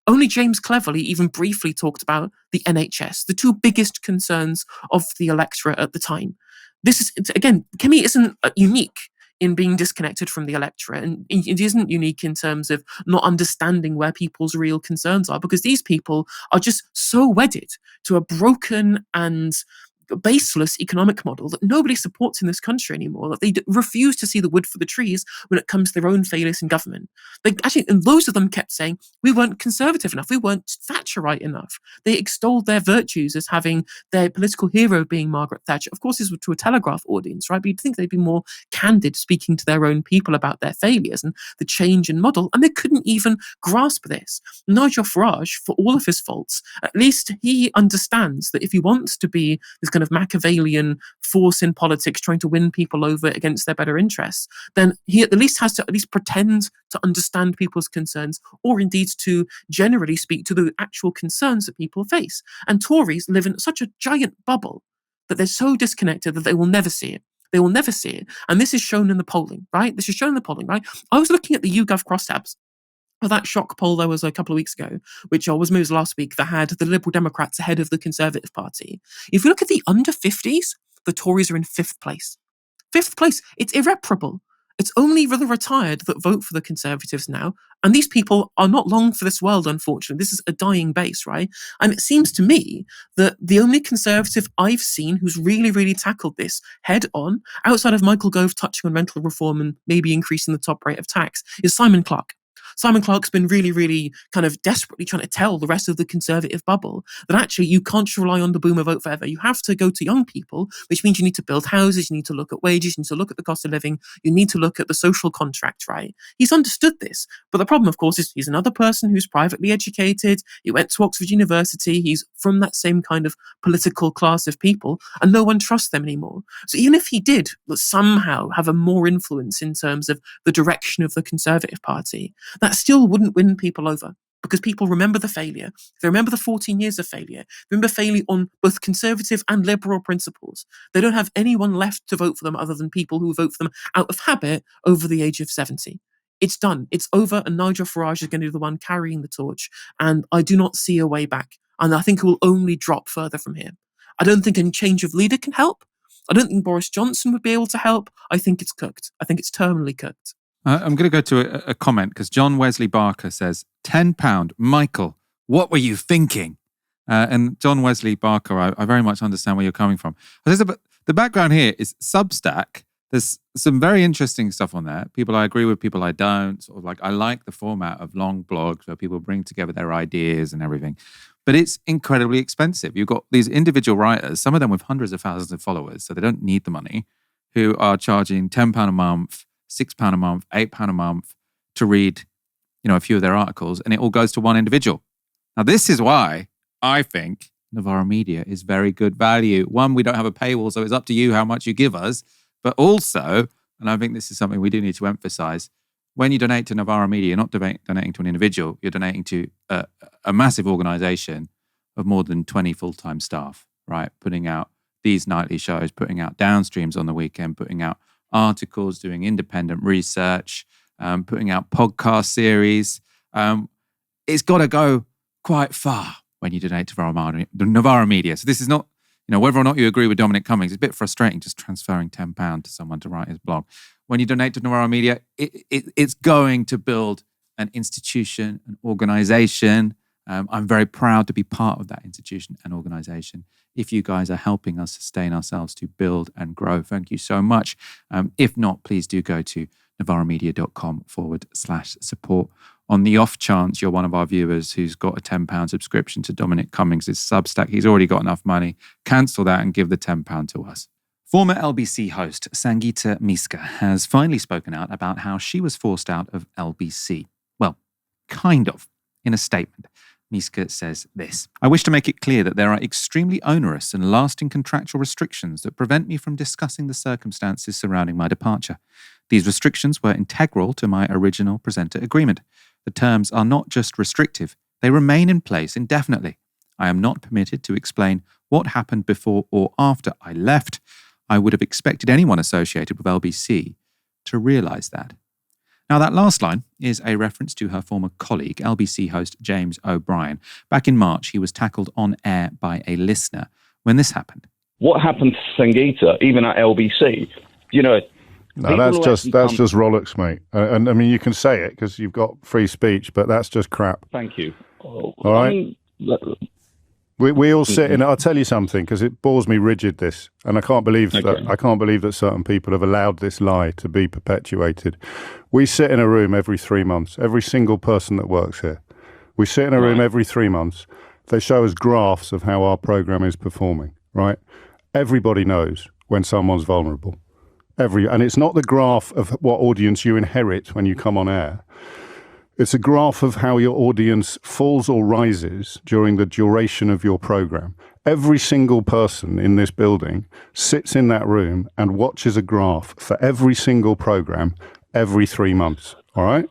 Only James Cleverly even briefly talked about the NHS, the two biggest concerns of the electorate at the time. This is, again, Kemi isn't unique in being disconnected from the electorate, and it isn't unique in terms of not understanding where people's real concerns are, because these people are just so wedded to a broken and baseless economic model that nobody supports in this country anymore, that they refuse to see the wood for the trees when it comes to their own failures in government. And loads of them kept saying, we weren't conservative enough, we weren't Thatcherite enough. They extolled their virtues as having their political hero being Margaret Thatcher. Of course, this was to a Telegraph audience, right? But you'd think they'd be more candid, speaking to their own people about their failures and the change in model, and they couldn't even grasp this. Nigel Farage, for all of his faults, at least he understands that if he wants to be this kind of Machiavellian force in politics trying to win people over against their better interests, then he at least has to at least pretend to understand people's concerns, or indeed to generally speak to the actual concerns that people face. And Tories live in such a giant bubble that they're so disconnected that they will never see it. They will never see it. And this is shown in the polling, right? This is shown in the polling, right? I was looking at the YouGov crosstabs of that shock poll there was a couple of weeks ago, which was moved last week, that had the Liberal Democrats ahead of the Conservative Party. If you look at the under 50s, the Tories are in fifth place. Fifth place. It's irreparable. It's only the retired that vote for the Conservatives now. And these people are not long for this world, unfortunately. This is a dying base, right? And it seems to me that the only Conservative I've seen who's really, really tackled this head on, outside of Michael Gove touching on rental reform and maybe increasing the top rate of tax, is Simon Clarke. Simon Clarke's been really, really kind of desperately trying to tell the rest of the Conservative bubble that actually you can't rely on the boomer vote forever. You have to go to young people, which means you need to build houses, you need to look at wages, you need to look at the cost of living, you need to look at the social contract, right? He's understood this. But the problem, of course, is he's another person who's privately educated, he went to Oxford University, he's from that same kind of political class of people, and no one trusts them anymore. So even if he did somehow have a more influence in terms of the direction of the Conservative Party, that still wouldn't win people over, because people remember the failure. They remember the 14 years of failure. They remember failure on both Conservative and Liberal principles. They don't have anyone left to vote for them other than people who vote for them out of habit over the age of 70. It's done. It's over, and Nigel Farage is going to be the one carrying the torch, and I do not see a way back. And I think it will only drop further from here. I don't think any change of leader can help. I don't think Boris Johnson would be able to help. I think it's cooked. I think it's terminally cooked. I'm going to go to a comment, because John Wesley Barker says, £10, Michael, what were you thinking? And John Wesley Barker, I very much understand where you're coming from. The background here is Substack. There's some very interesting stuff on there. People I agree with, people I don't. Sort of like, I like the format of long blogs where people bring together their ideas and everything. But it's incredibly expensive. You've got these individual writers, some of them with hundreds of thousands of followers, so they don't need the money, who are charging £10 a month, £6 a month, £8 a month to read, a few of their articles, and it all goes to one individual. Now, this is why I think Novara Media is very good value. One, we don't have a paywall, so it's up to you how much you give us. But also, and I think this is something we do need to emphasize, when you donate to Novara Media, you're not donating to an individual, you're donating to a massive organization of more than 20 full-time staff, right? Putting out these nightly shows, putting out downstreams on the weekend, putting out articles, doing independent research, putting out podcast series. It's got to go quite far when you donate to Novara Media. So this is not, whether or not you agree with Dominic Cummings, it's a bit frustrating just transferring £10 to someone to write his blog. When you donate to Novara Media, it's going to build an institution, an organization. I'm very proud to be part of that institution and organization. If you guys are helping us sustain ourselves to build and grow, thank you so much. If not, please do go to novaramedia.com/support. On the off chance you're one of our viewers who's got a £10 subscription to Dominic Cummings' Substack, he's already got enough money. Cancel that and give the £10 to us. Former LBC host Sangita Myska has finally spoken out about how she was forced out of LBC. Well, kind of. In a statement, Myska says this: "I wish to make it clear that there are extremely onerous and lasting contractual restrictions that prevent me from discussing the circumstances surrounding my departure. These restrictions were integral to my original presenter agreement. The terms are not just restrictive, they remain in place indefinitely. I am not permitted to explain what happened before or after I left. I would have expected anyone associated with LBC to realise that." Now, that last line is a reference to her former colleague, LBC host James O'Brien. Back in March, he was tackled on air by a listener when this happened. What happened to Sangita, even at LBC? No, that's just Rolex, mate. And I mean, you can say it because you've got free speech, but that's just crap. Thank you. All right. We all sit in. I'll tell you something, because it bores me rigid. This, and I can't believe that certain people have allowed this lie to be perpetuated. We sit in a room every 3 months. Every single person that works here, we sit in a room every 3 months. They show us graphs of how our program is performing. Right? Everybody knows when someone's vulnerable. And it's not the graph of what audience you inherit when you come on air. It's a graph of how your audience falls or rises during the duration of your program. Every single person in this building sits in that room and watches a graph for every single program every 3 months. All right?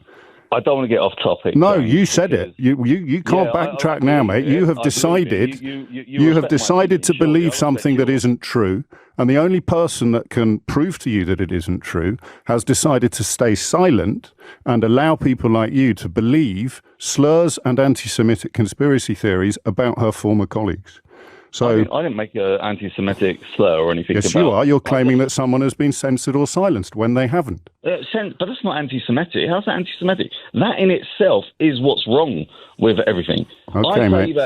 I don't want to get off topic. No, you said it. You can't backtrack now, mate. You have decided you have decided to believe something that isn't true, and the only person that can prove to you that it isn't true has decided to stay silent and allow people like you to believe slurs and anti-Semitic conspiracy theories about her former colleagues. So I didn't make an anti-Semitic slur or anything. Yes, you are. You're claiming that someone has been censored or silenced when they haven't. But that's not anti-Semitic. How's that anti-Semitic? That in itself is what's wrong with everything. Okay, mate.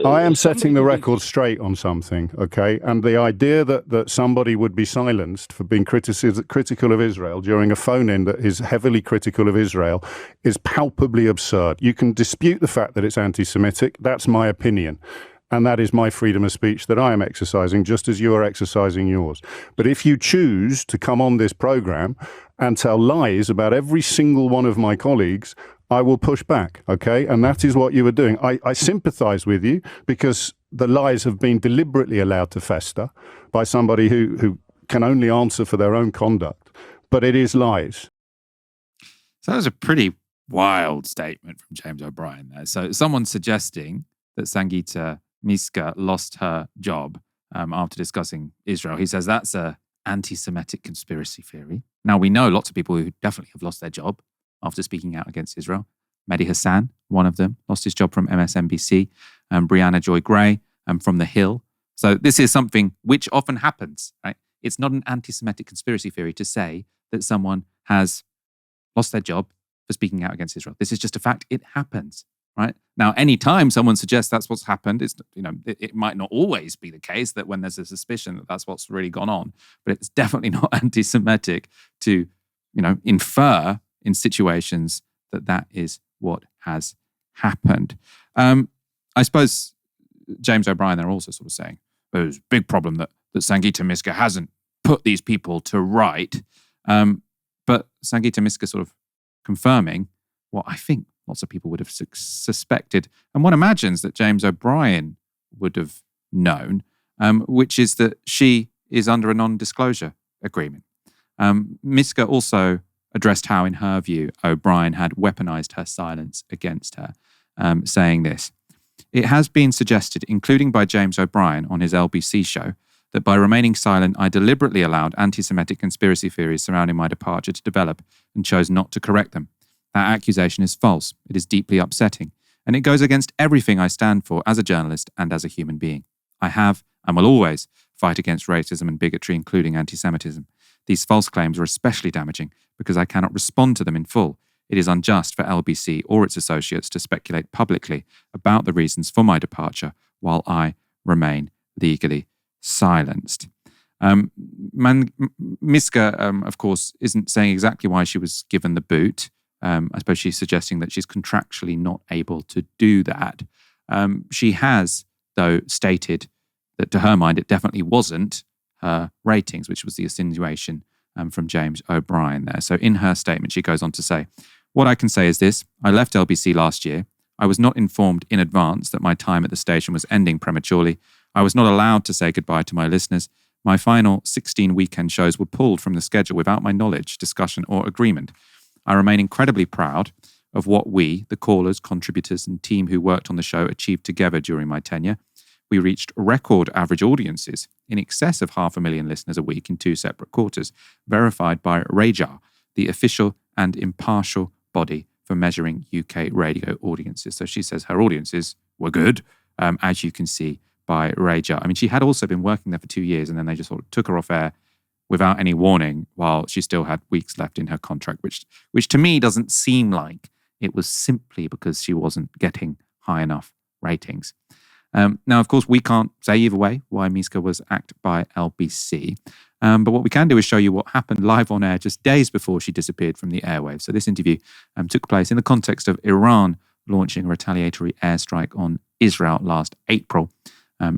I am setting the record straight on something, okay? And the idea that somebody would be silenced for being critical of Israel during a phone-in that is heavily critical of Israel is palpably absurd. You can dispute the fact that it's anti-Semitic. That's my opinion. And that is my freedom of speech that I am exercising, just as you are exercising yours. But if you choose to come on this program and tell lies about every single one of my colleagues, I will push back, okay? And that is what you are doing. I sympathize with you because the lies have been deliberately allowed to fester by somebody who can only answer for their own conduct. But it is lies. So that was a pretty wild statement from James O'Brien there. So someone suggesting that Sangita Myska lost her job after discussing Israel. He says that's a anti-Semitic conspiracy theory. Now, we know lots of people who definitely have lost their job after speaking out against Israel. Mehdi Hassan, one of them, lost his job from MSNBC. Brianna Joy Gray from The Hill. So this is something which often happens, right? It's not an anti-Semitic conspiracy theory to say that someone has lost their job for speaking out against Israel. This is just a fact. It happens. Right? Now, any time someone suggests that's what's happened, it might not always be the case that when there's a suspicion that that's what's really gone on, but it's definitely not anti-Semitic to, infer in situations that is what has happened. I suppose James O'Brien, they're also sort of saying there's a big problem that Sangita Myska hasn't put these people to right. But Sangita Myska sort of confirming what I think lots of people would have suspected, and one imagines that James O'Brien would have known, which is that she is under a non-disclosure agreement. Myska also addressed how, in her view, O'Brien had weaponized her silence against her, saying this: "It has been suggested, including by James O'Brien on his LBC show, that by remaining silent, I deliberately allowed anti-Semitic conspiracy theories surrounding my departure to develop and chose not to correct them. That accusation is false. It is deeply upsetting, and it goes against everything I stand for as a journalist and as a human being. I have and will always fight against racism and bigotry, including anti-Semitism. These false claims are especially damaging because I cannot respond to them in full. It is unjust for LBC or its associates to speculate publicly about the reasons for my departure while I remain legally silenced." Myska, of course, isn't saying exactly why she was given the boot. I suppose she's suggesting that she's contractually not able to do that. She has, though, stated that to her mind, it definitely wasn't her ratings, which was the insinuation from James O'Brien there. So in her statement, she goes on to say, "What I can say is this. I left LBC last year. I was not informed in advance that my time at the station was ending prematurely. I was not allowed to say goodbye to my listeners. My final 16 weekend shows were pulled from the schedule without my knowledge, discussion, or agreement. I remain incredibly proud of what we, the callers, contributors, and team who worked on the show, achieved together during my tenure. We reached record average audiences in excess of 500,000 listeners a week in 2 separate quarters, verified by RAJAR, the official and impartial body for measuring UK radio audiences." So she says her audiences were good, as you can see by RAJAR. I mean, she had also been working there for 2 years, and then they just sort of took her off air without any warning while she still had weeks left in her contract, which to me doesn't seem like it was simply because she wasn't getting high enough ratings. Now, of course, we can't say either way why Myska was axed by LBC. But what we can do is show you what happened live on air just days before she disappeared from the airwaves. So this interview took place in the context of Iran launching a retaliatory airstrike on Israel last April.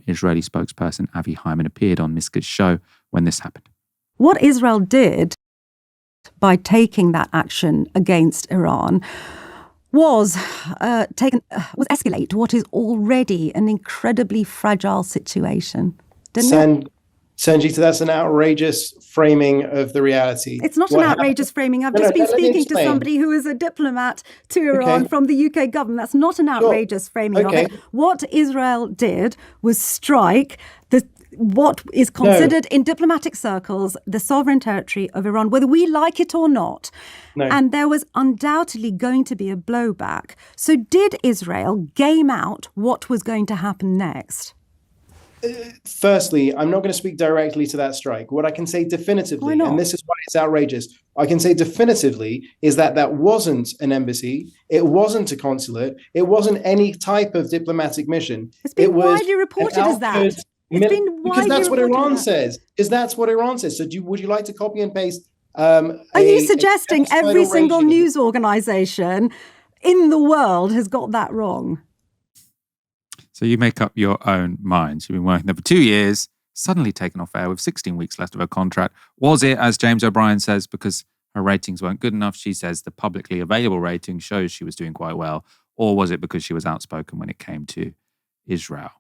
Israeli spokesperson Avi Hyman appeared on Myska's show when this happened. What Israel did by taking that action against Iran was escalate what is already an incredibly fragile situation. Didn't it? Sangita, that's an outrageous framing of the reality. It's not an outrageous framing. I've just been speaking to somebody who is a diplomat to Iran from the UK government. That's not an outrageous framing of it. What Israel did was strike what is considered in diplomatic circles the sovereign territory of Iran, whether we like it or not. No. And there was undoubtedly going to be a blowback. So did Israel game out what was going to happen next? Firstly, I'm not going to speak directly to that strike. What I can say definitively, and this is why it's outrageous, I can say definitively is that wasn't an embassy, it wasn't a consulate, it wasn't any type of diplomatic mission. It's been widely reported as that. Because that's what Iran says. Because that's what Iran says. So would you like to copy and paste? Are you suggesting every single news organization in the world has got that wrong? So you make up your own mind. You've been working there for 2 years, suddenly taken off air with 16 weeks left of her contract. Was it, as James O'Brien says, because her ratings weren't good enough? She says the publicly available rating shows she was doing quite well. Or was it because she was outspoken when it came to Israel?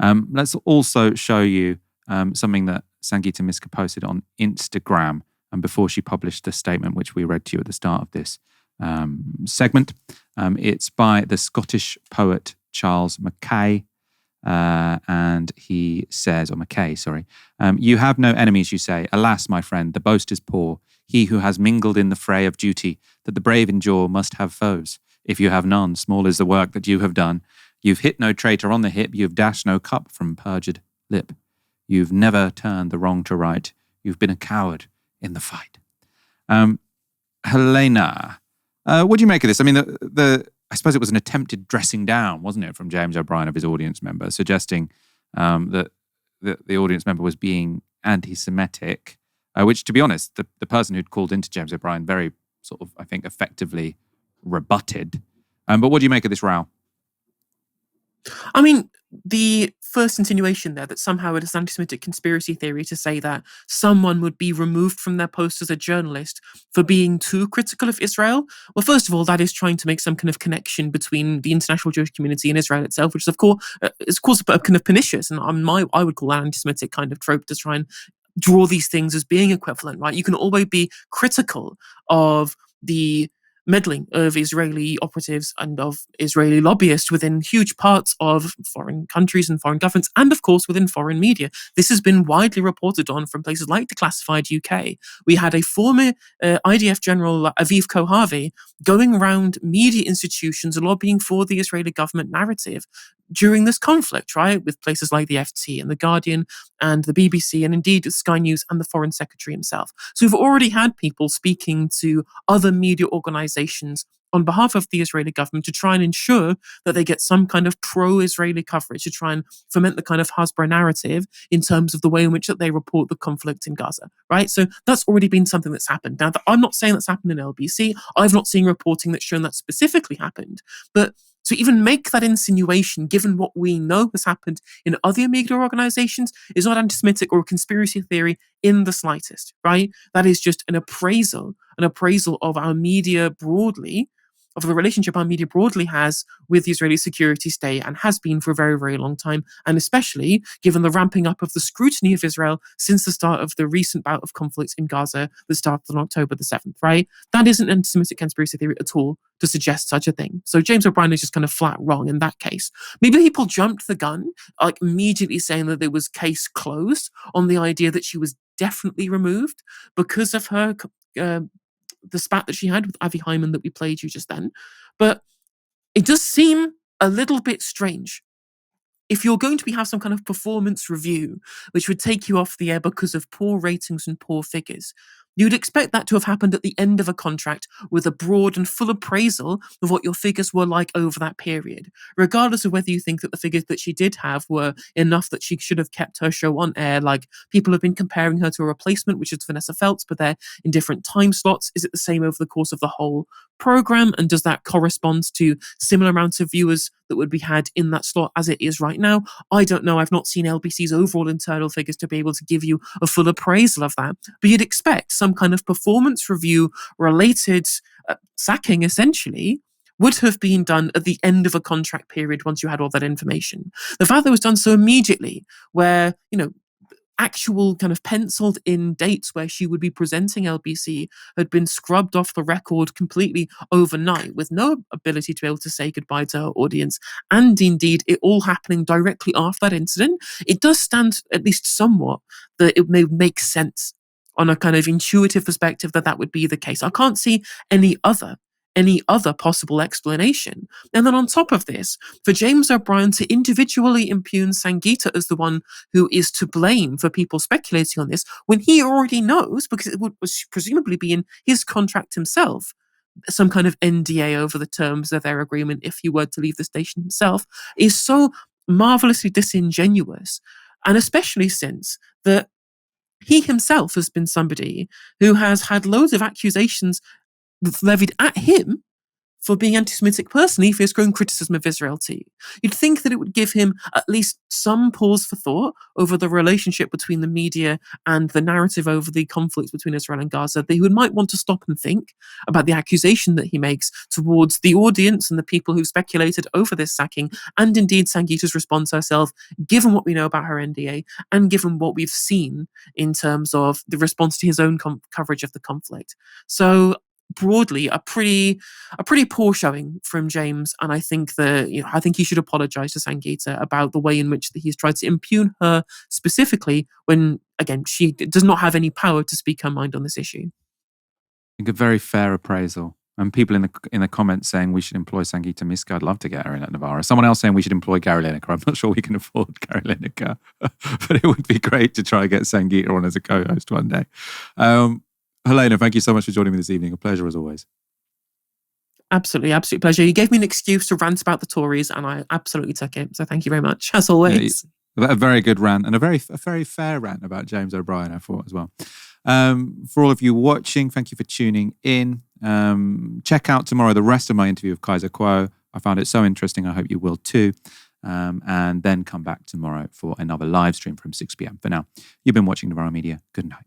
Let's also show you something that Sangita Myska posted on Instagram before she published the statement which we read to you at the start of this segment. It's by the Scottish poet Charles Mackay, and he says, or Mackay, sorry, "You have no enemies, you say. Alas, my friend, the boast is poor. He who has mingled in the fray of duty that the brave endure must have foes. If you have none, small is the work that you have done. You've hit no traitor on the hip, you've dashed no cup from perjured lip. You've never turned the wrong to right, you've been a coward in the fight." Helena, what do you make of this? I mean, I suppose it was an attempted dressing down, wasn't it, from James O'Brien of his audience member, suggesting that the audience member was being anti-Semitic, which, to be honest, the person who'd called into James O'Brien very sort of, I think, effectively rebutted. But what do you make of this row? I mean, the first insinuation there that somehow it is an anti-Semitic conspiracy theory to say that someone would be removed from their post as a journalist for being too critical of Israel. Well, first of all, that is trying to make some kind of connection between the international Jewish community and Israel itself, which is, of course, kind of pernicious. And I would call that an anti-Semitic kind of trope to try and draw these things as being equivalent, right? You can always be critical of the meddling of Israeli operatives and of Israeli lobbyists within huge parts of foreign countries and foreign governments, and of course within foreign media. This has been widely reported on from places like the Classified UK. We had a former IDF general, Aviv Kohavi, going around media institutions lobbying for the Israeli government narrative, during this conflict, right? With places like the FT and the Guardian and the BBC and indeed Sky News and the Foreign Secretary himself. So we've already had people speaking to other media organizations on behalf of the Israeli government to try and ensure that they get some kind of pro-Israeli coverage, to try and foment the kind of Hasbara narrative in terms of the way in which that they report the conflict in Gaza, right? So that's already been something that's happened. Now, I'm not saying that's happened in LBC. I've not seen reporting that's shown that specifically happened. But to even make that insinuation, given what we know has happened in other media organizations, is not anti-Semitic or a conspiracy theory in the slightest, right? That is just an appraisal of our media broadly, of the relationship our media broadly has with the Israeli security state and has been for a very, very long time, and especially given the ramping up of the scrutiny of Israel since the start of the recent bout of conflict in Gaza that started on October the 7th, right? That isn't anti-Semitic conspiracy theory at all to suggest such a thing. So James O'Brien is just kind of flat wrong in that case. Maybe people jumped the gun, like immediately saying that there was case closed on the idea that she was definitely removed because of her the spat that she had with Avi Hyman that we played you just then. But it does seem a little bit strange. If you're going to have some kind of performance review, which would take you off the air because of poor ratings and poor figures, you'd expect that to have happened at the end of a contract with a broad and full appraisal of what your figures were like over that period, regardless of whether you think that the figures that she did have were enough that she should have kept her show on air. Like, people have been comparing her to a replacement, which is Vanessa Feltz, but they're in different time slots. Is it the same over the course of the whole program? And does that correspond to similar amounts of viewers that would be had in that slot as it is right now? I don't know. I've not seen LBC's overall internal figures to be able to give you a full appraisal of that. But you'd expect some kind of performance review related sacking, essentially, would have been done at the end of a contract period once you had all that information. The fact that it was done so immediately, where, actual kind of penciled in dates where she would be presenting LBC had been scrubbed off the record completely overnight, with no ability to be able to say goodbye to her audience, and indeed it all happening directly after that incident, it does stand at least somewhat that it may make sense on a kind of intuitive perspective that would be the case. I can't see any other possible explanation. And then on top of this, for James O'Brien to individually impugn Sangita as the one who is to blame for people speculating on this, when he already knows, because it would presumably be in his contract himself, some kind of NDA over the terms of their agreement if he were to leave the station himself, is so marvelously disingenuous. And especially since that he himself has been somebody who has had loads of accusations levied at him for being anti-Semitic personally for his growing criticism of Israel too. You'd think that it would give him at least some pause for thought over the relationship between the media and the narrative over the conflict between Israel and Gaza, that he might want to stop and think about the accusation that he makes towards the audience and the people who speculated over this sacking, and indeed Sangita's response herself, given what we know about her NDA and given what we've seen in terms of the response to his own coverage of the conflict. So broadly, a pretty poor showing from James, and I think I think he should apologise to Sangita about the way in which he's tried to impugn her specifically, when again she does not have any power to speak her mind on this issue. I think a very fair appraisal, and people in the comments saying we should employ Sangita Myska. I'd love to get her in at Novara. Someone else saying we should employ Gary Lineker. I'm not sure we can afford Gary Lineker, but it would be great to try and get Sangita on as a co-host one day. Helena, thank you so much for joining me this evening. A pleasure as always. Absolutely, absolute pleasure. You gave me an excuse to rant about the Tories, and I absolutely took it. So thank you very much, as always. Yeah, a very good rant, and a very fair rant about James O'Brien, I thought, as well. For all of you watching, thank you for tuning in. Check out tomorrow the rest of my interview with Kaiser Kuo. I found it so interesting. I hope you will too. And then come back tomorrow for another live stream from 6 p.m. For now, you've been watching Novara Media. Good night.